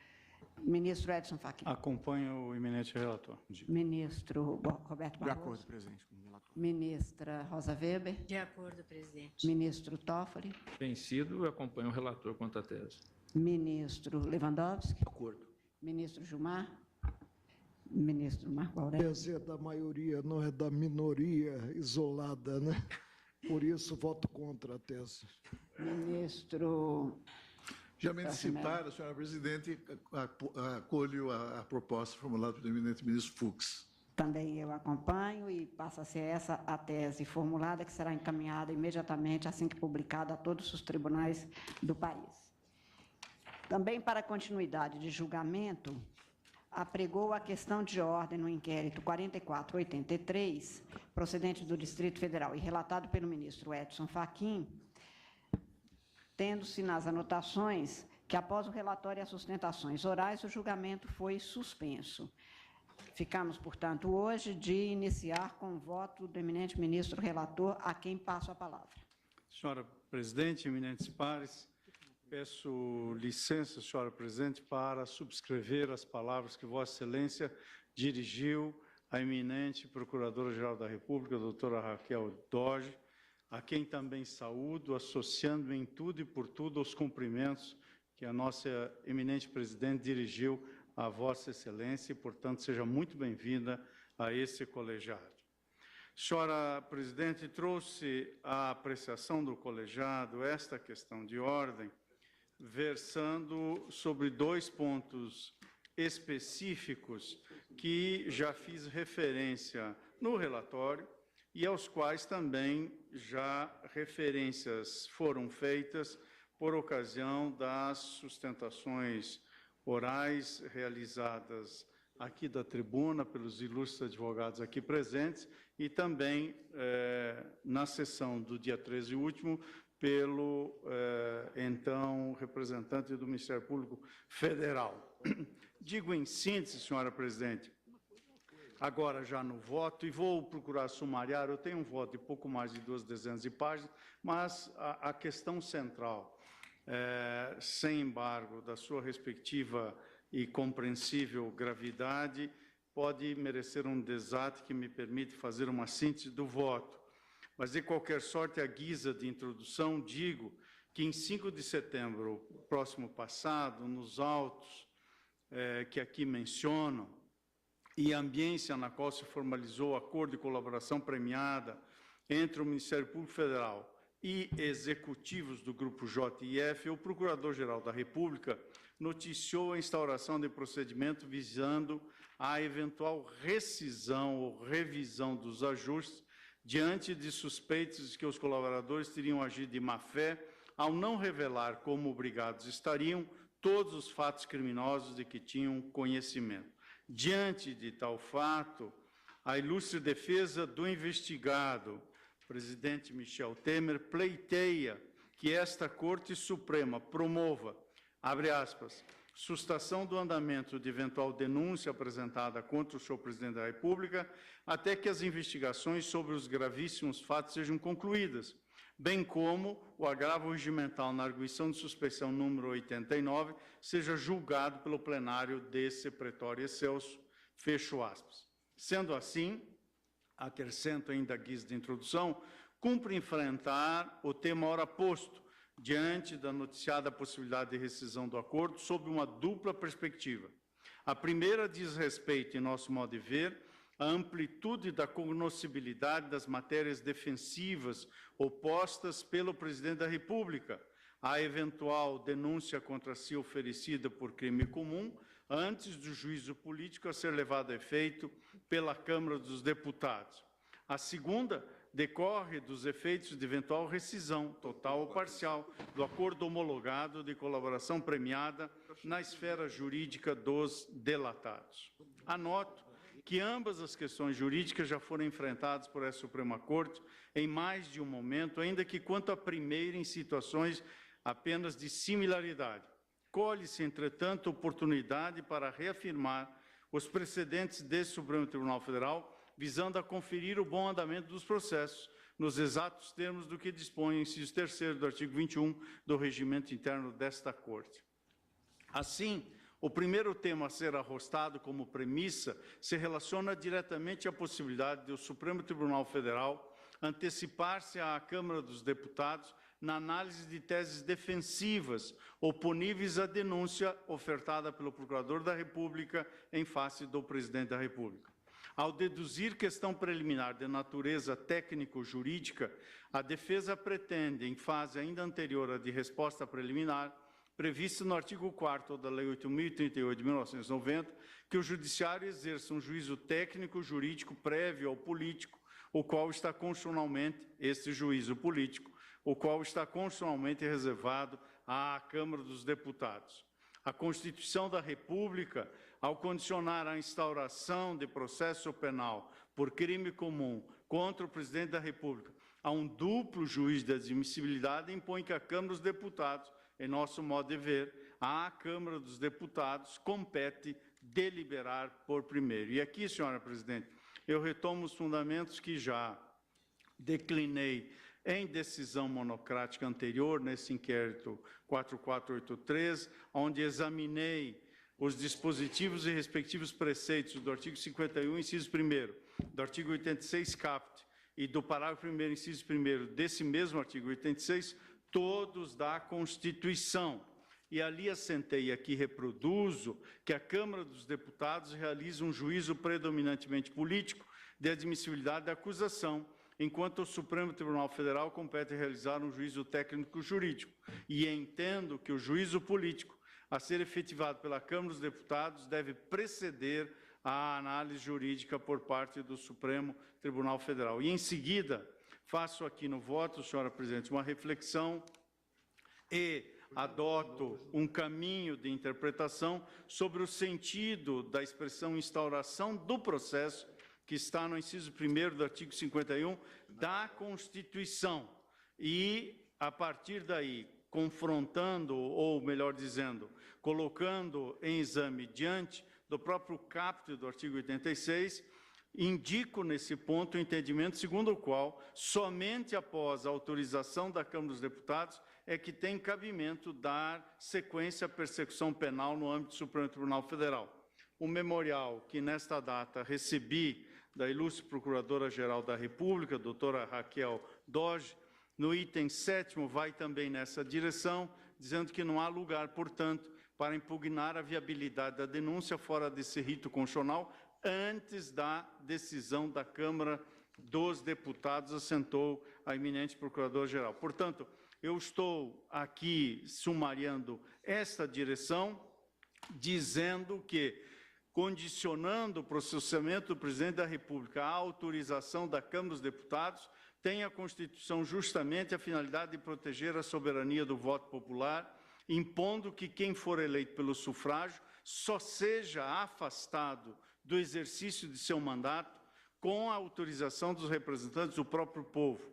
Edson Fachin. Acompanho o eminente relator. Ministro Roberto Barroso. De acordo, presidente, com o relator. Ministra Rosa Weber. De acordo, presidente. Ministro Toffoli. Vencido, eu acompanho o relator quanto à tese. Ministro Lewandowski. De acordo. Ministro Gilmar. Ministro Marco Aurélio. Tese é da maioria, não é da minoria isolada, né? Por isso, voto contra a tese. Ministro... Já me anteciparam, senhora presidente, acolho a proposta formulada pelo eminente ministro Fux. Também eu acompanho e passa a ser essa a tese formulada, que será encaminhada imediatamente, assim que publicada, a todos os tribunais do país. Também, para continuidade de julgamento, apregou a questão de ordem no inquérito 4483, procedente do Distrito Federal e relatado pelo ministro Edson Fachin, tendo-se nas anotações que, após o relatório e as sustentações orais, o julgamento foi suspenso. Ficamos, portanto, hoje de iniciar com o voto do eminente ministro relator, a quem passo a palavra. Senhora Presidente, eminentes pares, peço licença, senhora Presidente, para subscrever as palavras que Vossa Excelência dirigiu à eminente Procuradora-Geral da República, doutora Raquel Doge, a quem também saúdo, associando-me em tudo e por tudo aos cumprimentos que a nossa eminente Presidente dirigiu a Vossa Excelência e, portanto, seja muito bem-vinda a esse colegiado. Senhora Presidente, trouxe à apreciação do colegiado esta questão de ordem, versando sobre 2 pontos específicos que já fiz referência no relatório e aos quais também já referências foram feitas por ocasião das sustentações orais realizadas aqui da tribuna pelos ilustres advogados aqui presentes e também na sessão do dia 13 último pelo então representante do Ministério Público Federal. Digo em síntese, senhora Presidente, agora já no voto, e vou procurar sumariar, eu tenho um voto de pouco mais de 2 dezenas de páginas, mas a questão central, sem embargo, da sua respectiva e compreensível gravidade, pode merecer um desate que me permite fazer uma síntese do voto. Mas, de qualquer sorte, à guisa de introdução, digo que em 5 de setembro, próximo passado, nos autos que aqui menciono, e a ambiência na qual se formalizou o acordo de colaboração premiada entre o Ministério Público Federal e executivos do Grupo JIF, o Procurador-Geral da República noticiou a instauração de procedimento visando a eventual rescisão ou revisão dos ajustes diante de suspeitas de que os colaboradores teriam agido de má-fé ao não revelar como obrigados estariam todos os fatos criminosos de que tinham conhecimento. Diante de tal fato, a ilustre defesa do investigado, presidente Michel Temer, pleiteia que esta Corte Suprema promova, abre aspas, sustação do andamento de eventual denúncia apresentada contra o senhor presidente da República, até que as investigações sobre os gravíssimos fatos sejam concluídas, bem como o agravo regimental na arguição de suspeição número 89 seja julgado pelo plenário desse pretório excelso, fecho aspas. Sendo assim, acrescento ainda a guisa de introdução, cumpre enfrentar o tema ora posto, diante da noticiada possibilidade de rescisão do acordo, sob uma dupla perspectiva. A primeira diz respeito, em nosso modo de ver, à amplitude da cognoscibilidade das matérias defensivas opostas pelo presidente da República, à eventual denúncia contra si oferecida por crime comum, antes do juízo político a ser levado a efeito pela Câmara dos Deputados. A segunda decorre dos efeitos de eventual rescisão, total ou parcial, do acordo homologado de colaboração premiada na esfera jurídica dos delatados. Anoto que ambas as questões jurídicas já foram enfrentadas por essa Suprema Corte em mais de um momento, ainda que quanto à primeira em situações apenas de similaridade. Colhe-se, entretanto, oportunidade para reafirmar os precedentes desse Supremo Tribunal Federal, visando a conferir o bom andamento dos processos, nos exatos termos do que dispõe o inciso 3º do artigo 21 do Regimento Interno desta Corte. Assim, o primeiro tema a ser arrostado como premissa se relaciona diretamente à possibilidade do Supremo Tribunal Federal antecipar-se à Câmara dos Deputados na análise de teses defensivas oponíveis à denúncia ofertada pelo Procurador da República em face do Presidente da República. Ao deduzir questão preliminar de natureza técnico-jurídica, a defesa pretende, em fase ainda anterior à de resposta preliminar, prevista no artigo 4º da Lei 8.038 de 1990, que o Judiciário exerça um juízo técnico-jurídico prévio ao político, o qual está constitucionalmente, este juízo político, o qual está constitucionalmente reservado à Câmara dos Deputados. A Constituição da República, ao condicionar a instauração de processo penal por crime comum contra o Presidente da República a um duplo juiz de admissibilidade, impõe que a Câmara dos Deputados, em nosso modo de ver, à Câmara dos Deputados compete deliberar por primeiro. E aqui, senhora presidente, eu retomo os fundamentos que já declinei em decisão monocrática anterior, nesse inquérito 4483, onde examinei os dispositivos e respectivos preceitos do artigo 51, inciso 1º, do artigo 86, caput, e do parágrafo 1º, inciso 1º, desse mesmo artigo 86, todos da Constituição. E ali assentei e aqui reproduzo que a Câmara dos Deputados realiza um juízo predominantemente político de admissibilidade da acusação, enquanto o Supremo Tribunal Federal compete realizar um juízo técnico-jurídico. E entendo que o juízo político a ser efetivado pela Câmara dos Deputados deve preceder a análise jurídica por parte do Supremo Tribunal Federal. E, em seguida, faço aqui no voto, senhora presidente, uma reflexão e adoto um caminho de interpretação sobre o sentido da expressão instauração do processo, que está no inciso 1º do artigo 51 da Constituição. E, a partir daí, confrontando, ou melhor dizendo, colocando em exame diante do próprio caput do artigo 86, indico nesse ponto o entendimento segundo o qual somente após a autorização da Câmara dos Deputados é que tem cabimento dar sequência à persecução penal no âmbito do Supremo Tribunal Federal. O memorial que nesta data recebi da ilustre Procuradora-Geral da República, doutora Raquel Doge, no item 7º, vai também nessa direção, dizendo que não há lugar, portanto, para impugnar a viabilidade da denúncia fora desse rito constitucional antes da decisão da Câmara dos Deputados, assentou a eminente Procuradora-Geral. Portanto, eu estou aqui sumariando esta direção, dizendo que, condicionando o processamento do Presidente da República à autorização da Câmara dos Deputados, tem a Constituição justamente a finalidade de proteger a soberania do voto popular, impondo que quem for eleito pelo sufrágio só seja afastado do exercício de seu mandato com a autorização dos representantes do próprio povo.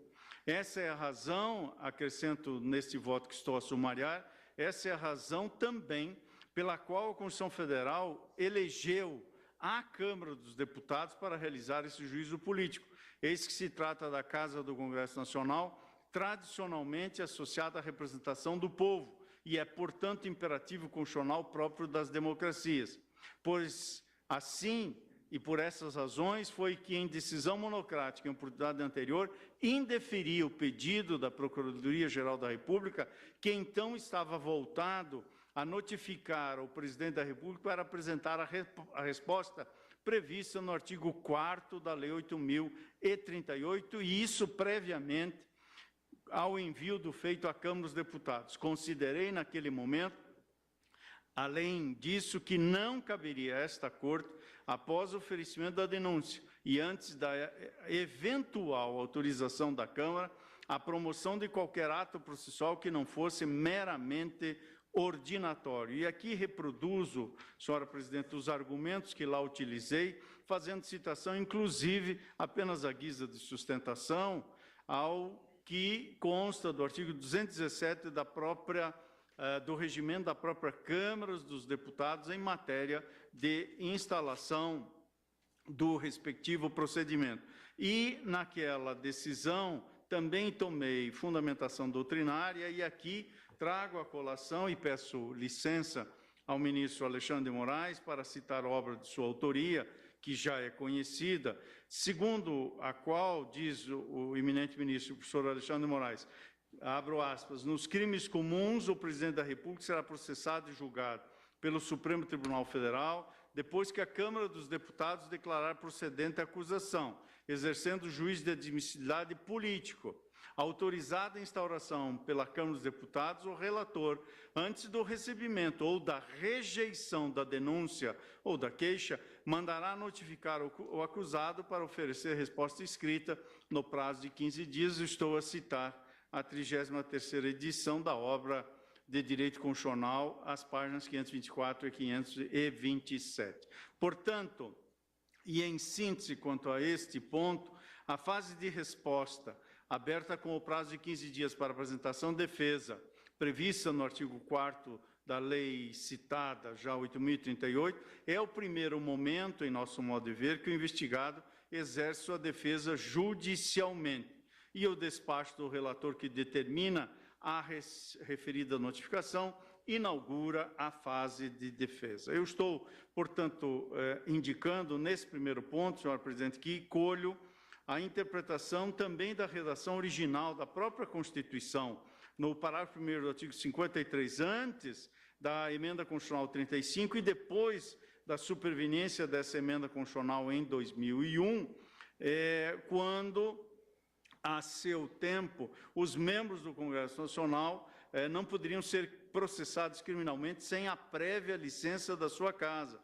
Essa é a razão, acrescento neste voto que estou a sumariar, essa é a razão também pela qual a Constituição Federal elegeu a Câmara dos Deputados para realizar esse juízo político. Eis que se trata da Casa do Congresso Nacional, tradicionalmente associada à representação do povo, e é, portanto, imperativo constitucional próprio das democracias. Pois, assim, e por essas razões, foi que, em decisão monocrática em oportunidade anterior, indeferi o pedido da Procuradoria-Geral da República, que então estava voltado a notificar ao Presidente da República para apresentar a resposta prevista no artigo 4º da Lei 8.038, e isso previamente ao envio do feito à Câmara dos Deputados. Considerei, naquele momento, além disso, que não caberia a esta Corte, após o oferecimento da denúncia e antes da eventual autorização da Câmara, a promoção de qualquer ato processual que não fosse meramente ordinatório. E aqui reproduzo, senhora presidente, os argumentos que lá utilizei, fazendo citação, inclusive, apenas à guisa de sustentação, ao que consta do artigo 217 do regimento da própria Câmara dos Deputados em matéria de instalação do respectivo procedimento. E, naquela decisão, também tomei fundamentação doutrinária e aqui trago a colação e peço licença ao ministro Alexandre de Moraes para citar obra de sua autoria, que já é conhecida, segundo a qual, diz o eminente ministro, professor Alexandre de Moraes, abro aspas, nos crimes comuns, o Presidente da República será processado e julgado pelo Supremo Tribunal Federal, depois que a Câmara dos Deputados declarar procedente a acusação, exercendo o juízo de admissibilidade político. Autorizada a instauração pela Câmara dos Deputados, o relator, antes do recebimento ou da rejeição da denúncia ou da queixa, mandará notificar o acusado para oferecer resposta escrita no prazo de 15 dias. Estou a citar a 33ª edição da obra de Direito Constitucional, as páginas 524 e 527. Portanto, e em síntese quanto a este ponto, a fase de resposta aberta com o prazo de 15 dias para apresentação de defesa, prevista no artigo 4º da lei citada, já 8.038, é o primeiro momento, em nosso modo de ver, que o investigado exerce sua defesa judicialmente. E o despacho do relator que determina a referida notificação inaugura a fase de defesa. Eu estou, portanto, indicando nesse primeiro ponto, senhor presidente, que colho a interpretação também da redação original da própria Constituição, no parágrafo 1º do artigo 53, antes da emenda constitucional 35 e depois da superveniência dessa emenda constitucional em 2001, quando, a seu tempo, os membros do Congresso Nacional não poderiam ser processados criminalmente sem a prévia licença da sua casa.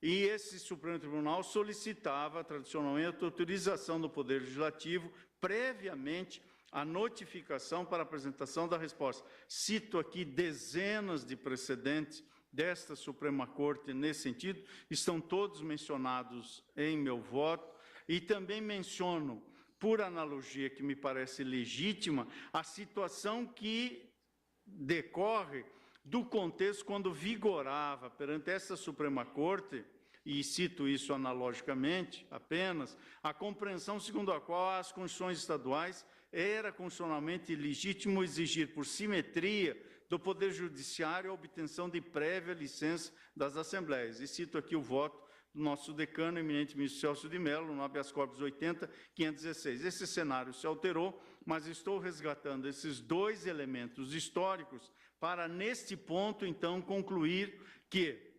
E esse Supremo Tribunal solicitava, tradicionalmente, a autorização do Poder Legislativo, previamente, a notificação para apresentação da resposta. Cito aqui dezenas de precedentes desta Suprema Corte nesse sentido, estão todos mencionados em meu voto, e também menciono, por analogia que me parece legítima, a situação que decorre do contexto quando vigorava perante essa Suprema Corte, e cito isso analogicamente apenas, a compreensão segundo a qual as constituições estaduais era constitucionalmente legítimo exigir, por simetria do Poder Judiciário, a obtenção de prévia licença das Assembleias. E cito aqui o voto do nosso decano, eminente ministro Celso de Mello, no habeas corpus 80.516. Esse cenário se alterou, mas estou resgatando esses dois elementos históricos para, neste ponto, então, concluir que,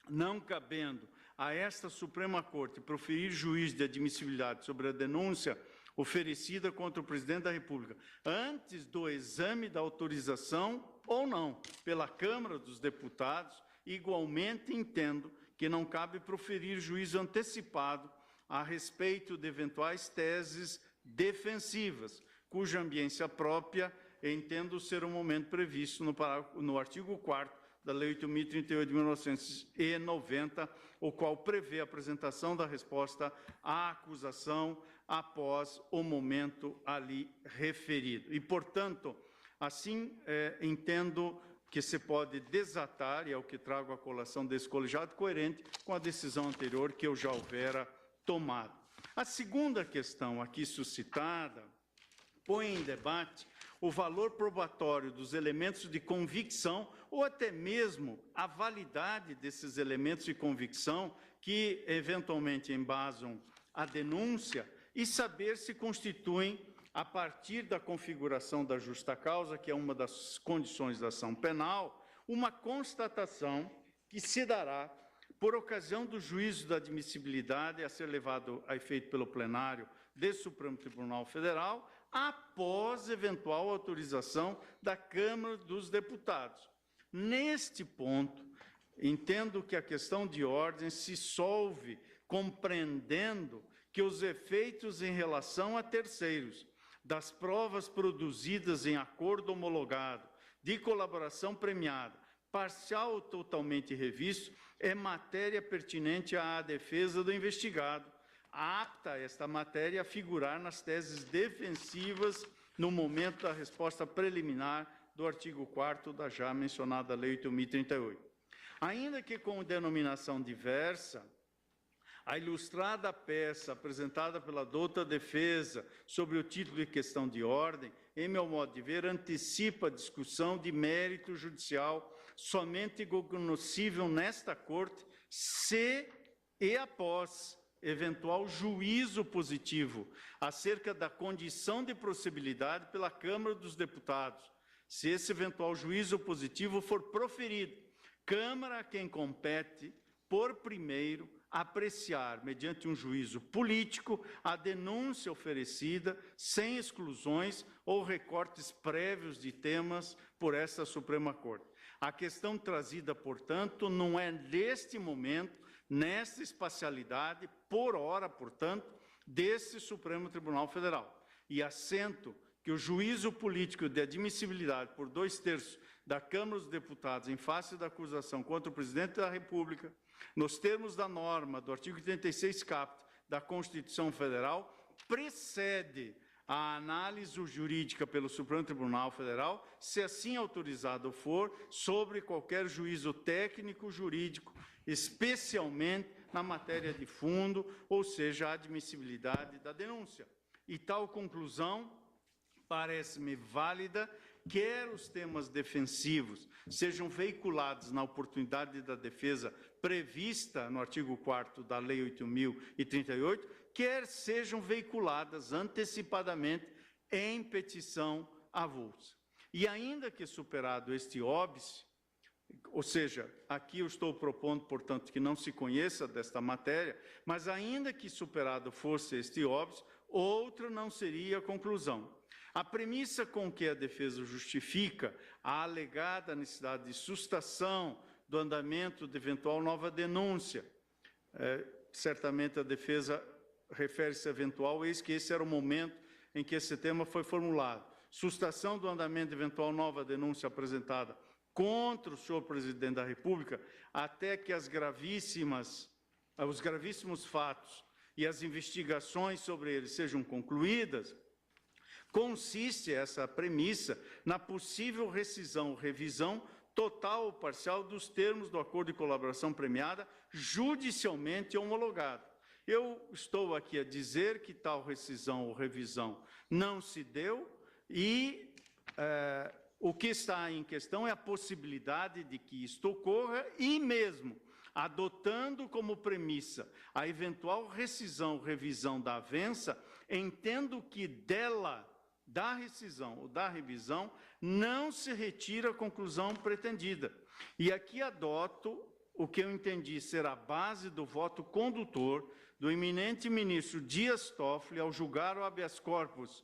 não cabendo a esta Suprema Corte proferir juízo de admissibilidade sobre a denúncia oferecida contra o presidente da República, antes do exame da autorização ou não pela Câmara dos Deputados, igualmente entendo que não cabe proferir juízo antecipado a respeito de eventuais teses defensivas, cuja ambiência própria entendo ser o momento previsto no artigo 4º da Lei 8.038 de 1990, o qual prevê a apresentação da resposta à acusação após o momento ali referido. E, portanto, assim entendo que se pode desatar, e é o que trago à colação desse colegiado, coerente com a decisão anterior que eu já houvera tomado. A segunda questão aqui suscitada põe em debate o valor probatório dos elementos de convicção ou até mesmo a validade desses elementos de convicção que eventualmente embasam a denúncia e saber se constituem, a partir da configuração da justa causa, que é uma das condições da ação penal, uma constatação que se dará por ocasião do juízo da admissibilidade a ser levado a efeito pelo plenário do Supremo Tribunal Federal, após eventual autorização da Câmara dos Deputados. Neste ponto, entendo que a questão de ordem se solve compreendendo que os efeitos em relação a terceiros das provas produzidas em acordo homologado, de colaboração premiada, parcial ou totalmente revisto, é matéria pertinente à defesa do investigado, apta esta matéria a figurar nas teses defensivas no momento da resposta preliminar do artigo 4º da já mencionada Lei 8.038. Ainda que com denominação diversa, a ilustrada peça apresentada pela douta defesa sobre o título de questão de ordem, em meu modo de ver, antecipa a discussão de mérito judicial somente cognoscível nesta Corte, se e após eventual juízo positivo acerca da condição de procedibilidade pela Câmara dos Deputados, se esse eventual juízo positivo for proferido. Câmara a quem compete, por primeiro, apreciar, mediante um juízo político, a denúncia oferecida, sem exclusões ou recortes prévios de temas por esta Suprema Corte. A questão trazida, portanto, não é neste momento, nesta espacialidade, por hora, portanto, desse Supremo Tribunal Federal. E assento que o juízo político de admissibilidade por 2/3 da Câmara dos Deputados em face da acusação contra o Presidente da República, nos termos da norma do artigo 86 caput da Constituição Federal, precede a análise jurídica pelo Supremo Tribunal Federal, se assim autorizado for, sobre qualquer juízo técnico jurídico, especialmente na matéria de fundo, ou seja, a admissibilidade da denúncia. E tal conclusão parece-me válida, quer os temas defensivos sejam veiculados na oportunidade da defesa prevista no artigo 4º da Lei 8.038, quer sejam veiculadas antecipadamente em petição avulsa. E ainda que superado este óbice, ou seja, aqui eu estou propondo, portanto, que não se conheça desta matéria, mas ainda que superado fosse este óbice, outra não seria a conclusão. A premissa com que a defesa justifica a alegada necessidade de sustação do andamento de eventual nova denúncia, certamente a defesa refere-se a eventual, eis que esse era o momento em que esse tema foi formulado. Sustação do andamento de eventual nova denúncia apresentada contra o senhor presidente da República, até que os gravíssimos fatos e as investigações sobre eles sejam concluídas, consiste essa premissa na possível rescisão ou revisão total ou parcial dos termos do acordo de colaboração premiada judicialmente homologado. Eu estou aqui a dizer que tal rescisão ou revisão não se deu e o que está em questão é a possibilidade de que isto ocorra e mesmo adotando como premissa a eventual rescisão ou revisão da avença, entendo que dela, da rescisão ou da revisão, não se retira a conclusão pretendida. E aqui adoto o que eu entendi ser a base do voto condutor do eminente ministro Dias Toffoli ao julgar o habeas corpus,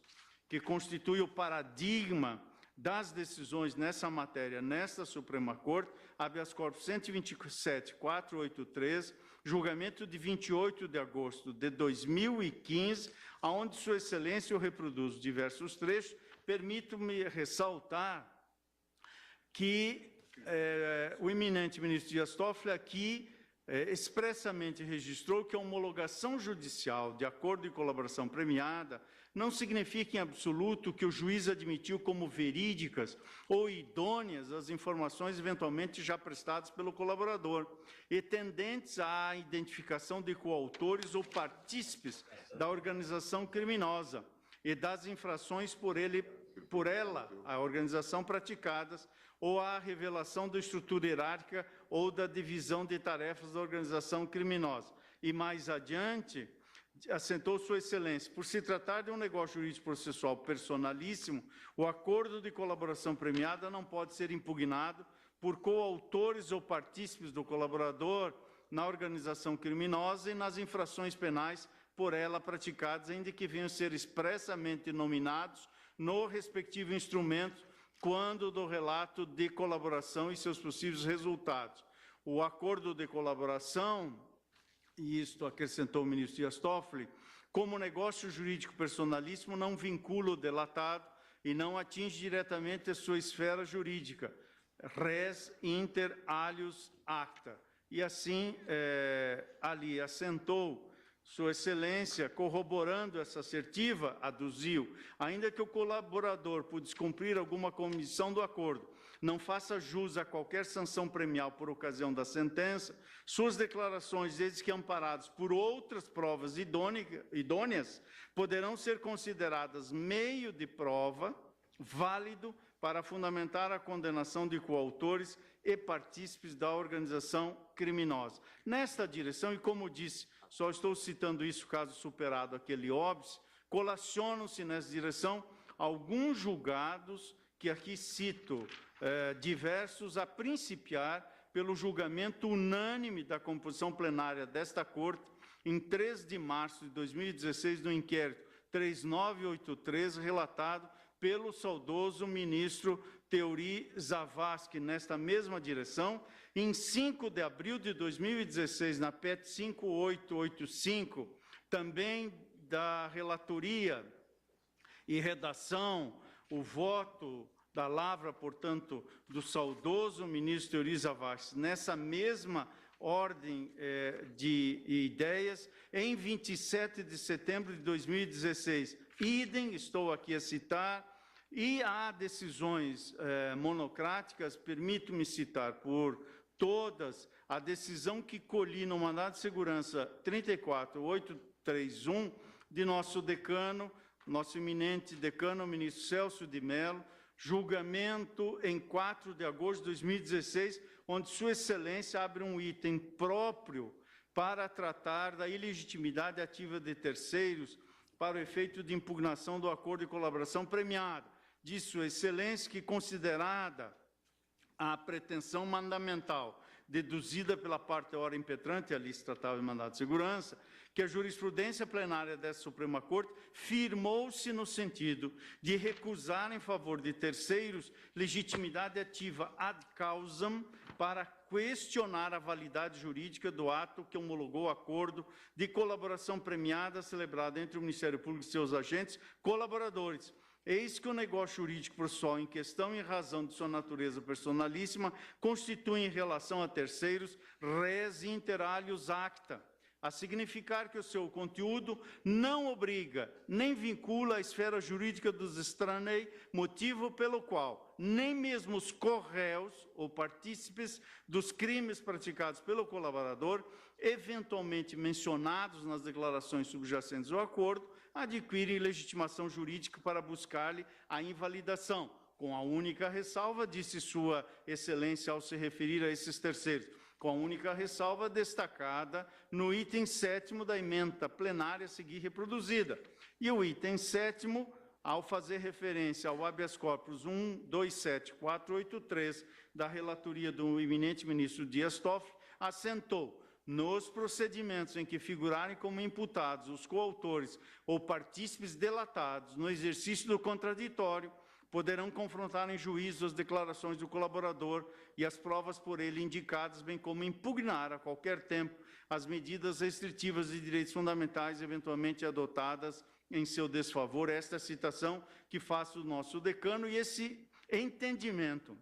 que constitui o paradigma das decisões nessa matéria, nesta Suprema Corte, habeas corpus 127.483, julgamento de 28 de agosto de 2015, onde Sua Excelência, eu reproduzo diversos trechos, permito-me ressaltar que o eminente ministro Dias Toffoli aqui expressamente registrou que a homologação judicial de acordo de colaboração premiada não significa em absoluto que o juiz admitiu como verídicas ou idôneas as informações eventualmente já prestadas pelo colaborador e tendentes à identificação de coautores ou partícipes da organização criminosa e das infrações por ela, a organização praticadas, ou à revelação da estrutura hierárquica ou da divisão de tarefas da organização criminosa. E mais adiante, assentou Sua Excelência, por se tratar de um negócio jurídico processual personalíssimo, o acordo de colaboração premiada não pode ser impugnado por coautores ou partícipes do colaborador na organização criminosa e nas infrações penais por ela praticadas, ainda que venham ser expressamente nominados no respectivo instrumento quando do relato de colaboração e seus possíveis resultados. O acordo de colaboração, e isto acrescentou o ministro Dias Toffoli, como negócio jurídico personalíssimo, não vincula o delatado e não atinge diretamente a sua esfera jurídica. Res inter alios acta. E assim, ali assentou Sua Excelência, corroborando essa assertiva, aduziu, ainda que o colaborador, por descumprir alguma comissão do acordo, não faça jus a qualquer sanção premial por ocasião da sentença, suas declarações, desde que amparadas por outras provas idôneas, poderão ser consideradas meio de prova válido para fundamentar a condenação de coautores e partícipes da organização criminosa. Nesta direção, e como disse, só estou citando isso caso superado aquele óbice, colacionam-se nessa direção alguns julgados, que aqui cito, diversos, a principiar pelo julgamento unânime da composição plenária desta Corte, em 3 de março de 2016, no inquérito 3983, relatado pelo saudoso ministro Teori Zavascki, nesta mesma direção, em 5 de abril de 2016, na PET 5885, também da relatoria e redação, o voto da lavra, portanto, do saudoso ministro Teori Zavascki, nessa mesma ordem de ideias, em 27 de setembro de 2016, idem, estou aqui a citar, e há decisões monocráticas, permito-me citar por todas, a decisão que colhi no mandado de segurança 34831 de nosso decano, nosso eminente decano, o ministro Celso de Mello, julgamento em 4 de agosto de 2016, onde Sua Excelência abre um item próprio para tratar da ilegitimidade ativa de terceiros para o efeito de impugnação do acordo de colaboração premiado. Diz Sua Excelência que, considerada a pretensão mandamental deduzida pela parte ora impetrante, ali se tratava de mandado de segurança, que a jurisprudência plenária dessa Suprema Corte firmou-se no sentido de recusar em favor de terceiros legitimidade ativa ad causam para questionar a validade jurídica do ato que homologou o acordo de colaboração premiada celebrado entre o Ministério Público e seus agentes colaboradores. Eis que o negócio jurídico processual em questão, em razão de sua natureza personalíssima, constitui em relação a terceiros res inter alios acta, a significar que o seu conteúdo não obriga nem vincula a esfera jurídica dos estranhos, motivo pelo qual nem mesmo os corréus ou partícipes dos crimes praticados pelo colaborador, eventualmente mencionados nas declarações subjacentes ao acordo, adquirem legitimação jurídica para buscar-lhe a invalidação, com a única ressalva, disse Sua Excelência ao se referir a esses terceiros, com a única ressalva destacada no item 7º da ementa plenária a seguir reproduzida. E o item 7º, ao fazer referência ao habeas corpus 127483 da relatoria do eminente ministro Dias Toffoli, assentou: nos procedimentos em que figurarem como imputados os coautores ou partícipes delatados no exercício do contraditório, poderão confrontar em juízo as declarações do colaborador e as provas por ele indicadas, bem como impugnar a qualquer tempo as medidas restritivas de direitos fundamentais eventualmente adotadas em seu desfavor. Esta é a citação que faço do nosso decano, e esse entendimento,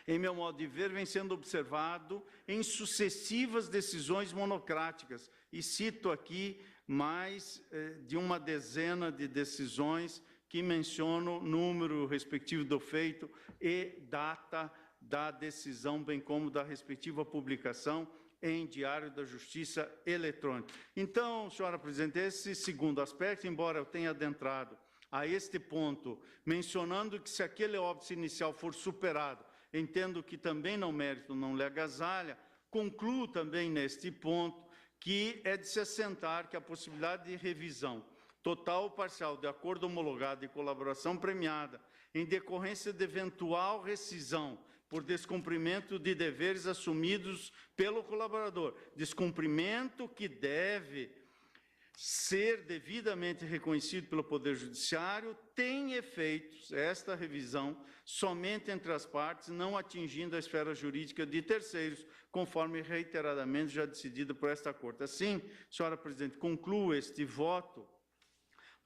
em meu modo de ver, vem sendo observado em sucessivas decisões monocráticas, e cito aqui mais de uma dezena de decisões que mencionam número respectivo do feito e data da decisão, bem como da respectiva publicação em Diário da Justiça eletrônico. Então, senhora presidente, esse segundo aspecto, embora eu tenha adentrado a este ponto, mencionando que se aquele óbice inicial for superado, entendo que também não mérito, não lhe agasalha, concluo também neste ponto que é de se assentar que a possibilidade de revisão total ou parcial de acordo homologado de colaboração premiada em decorrência de eventual rescisão por descumprimento de deveres assumidos pelo colaborador, descumprimento que deve ser devidamente reconhecido pelo Poder Judiciário, tem efeitos, esta revisão, somente entre as partes, não atingindo a esfera jurídica de terceiros, conforme reiteradamente já decidido por esta Corte. Assim, senhora presidente, concluo este voto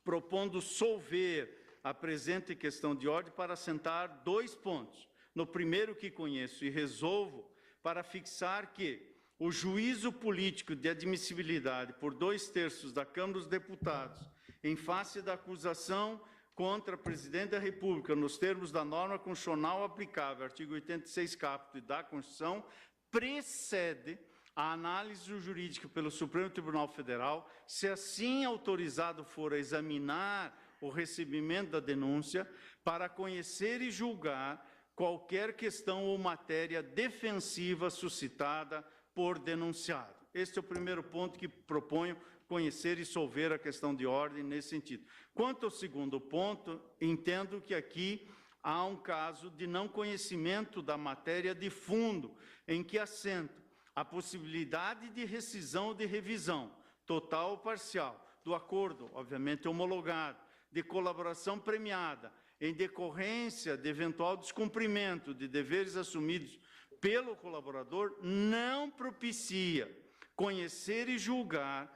propondo solver a presente questão de ordem para assentar 2 pontos. No primeiro que conheço e resolvo, para fixar que o juízo político de admissibilidade por 2/3 da Câmara dos Deputados, em face da acusação contra o Presidente da República, nos termos da norma constitucional aplicável, artigo 86 caput da Constituição, precede a análise jurídica pelo Supremo Tribunal Federal, se assim autorizado for a examinar o recebimento da denúncia, para conhecer e julgar qualquer questão ou matéria defensiva suscitada por denunciado. Este é o primeiro ponto que proponho conhecer e solver a questão de ordem nesse sentido. Quanto ao segundo ponto, entendo que aqui há um caso de não conhecimento da matéria de fundo, em que assenta a possibilidade de rescisão ou de revisão, total ou parcial, do acordo, obviamente homologado, de colaboração premiada, em decorrência de eventual descumprimento de deveres assumidos pelo colaborador, não propicia conhecer e julgar,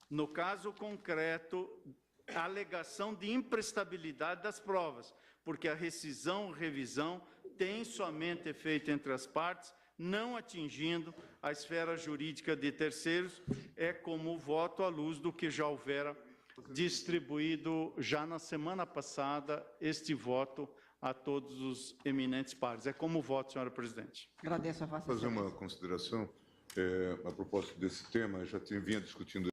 no caso concreto, a alegação de imprestabilidade das provas, porque a rescisão ou revisão tem somente efeito entre as partes, não atingindo a esfera jurídica de terceiros, é como voto à luz do que já houvera distribuído já na semana passada este voto a todos os eminentes pares. É como voto, senhora presidente. Agradeço a Vossa Fazer Excelência. uma consideração a propósito desse tema. Já vinha discutindo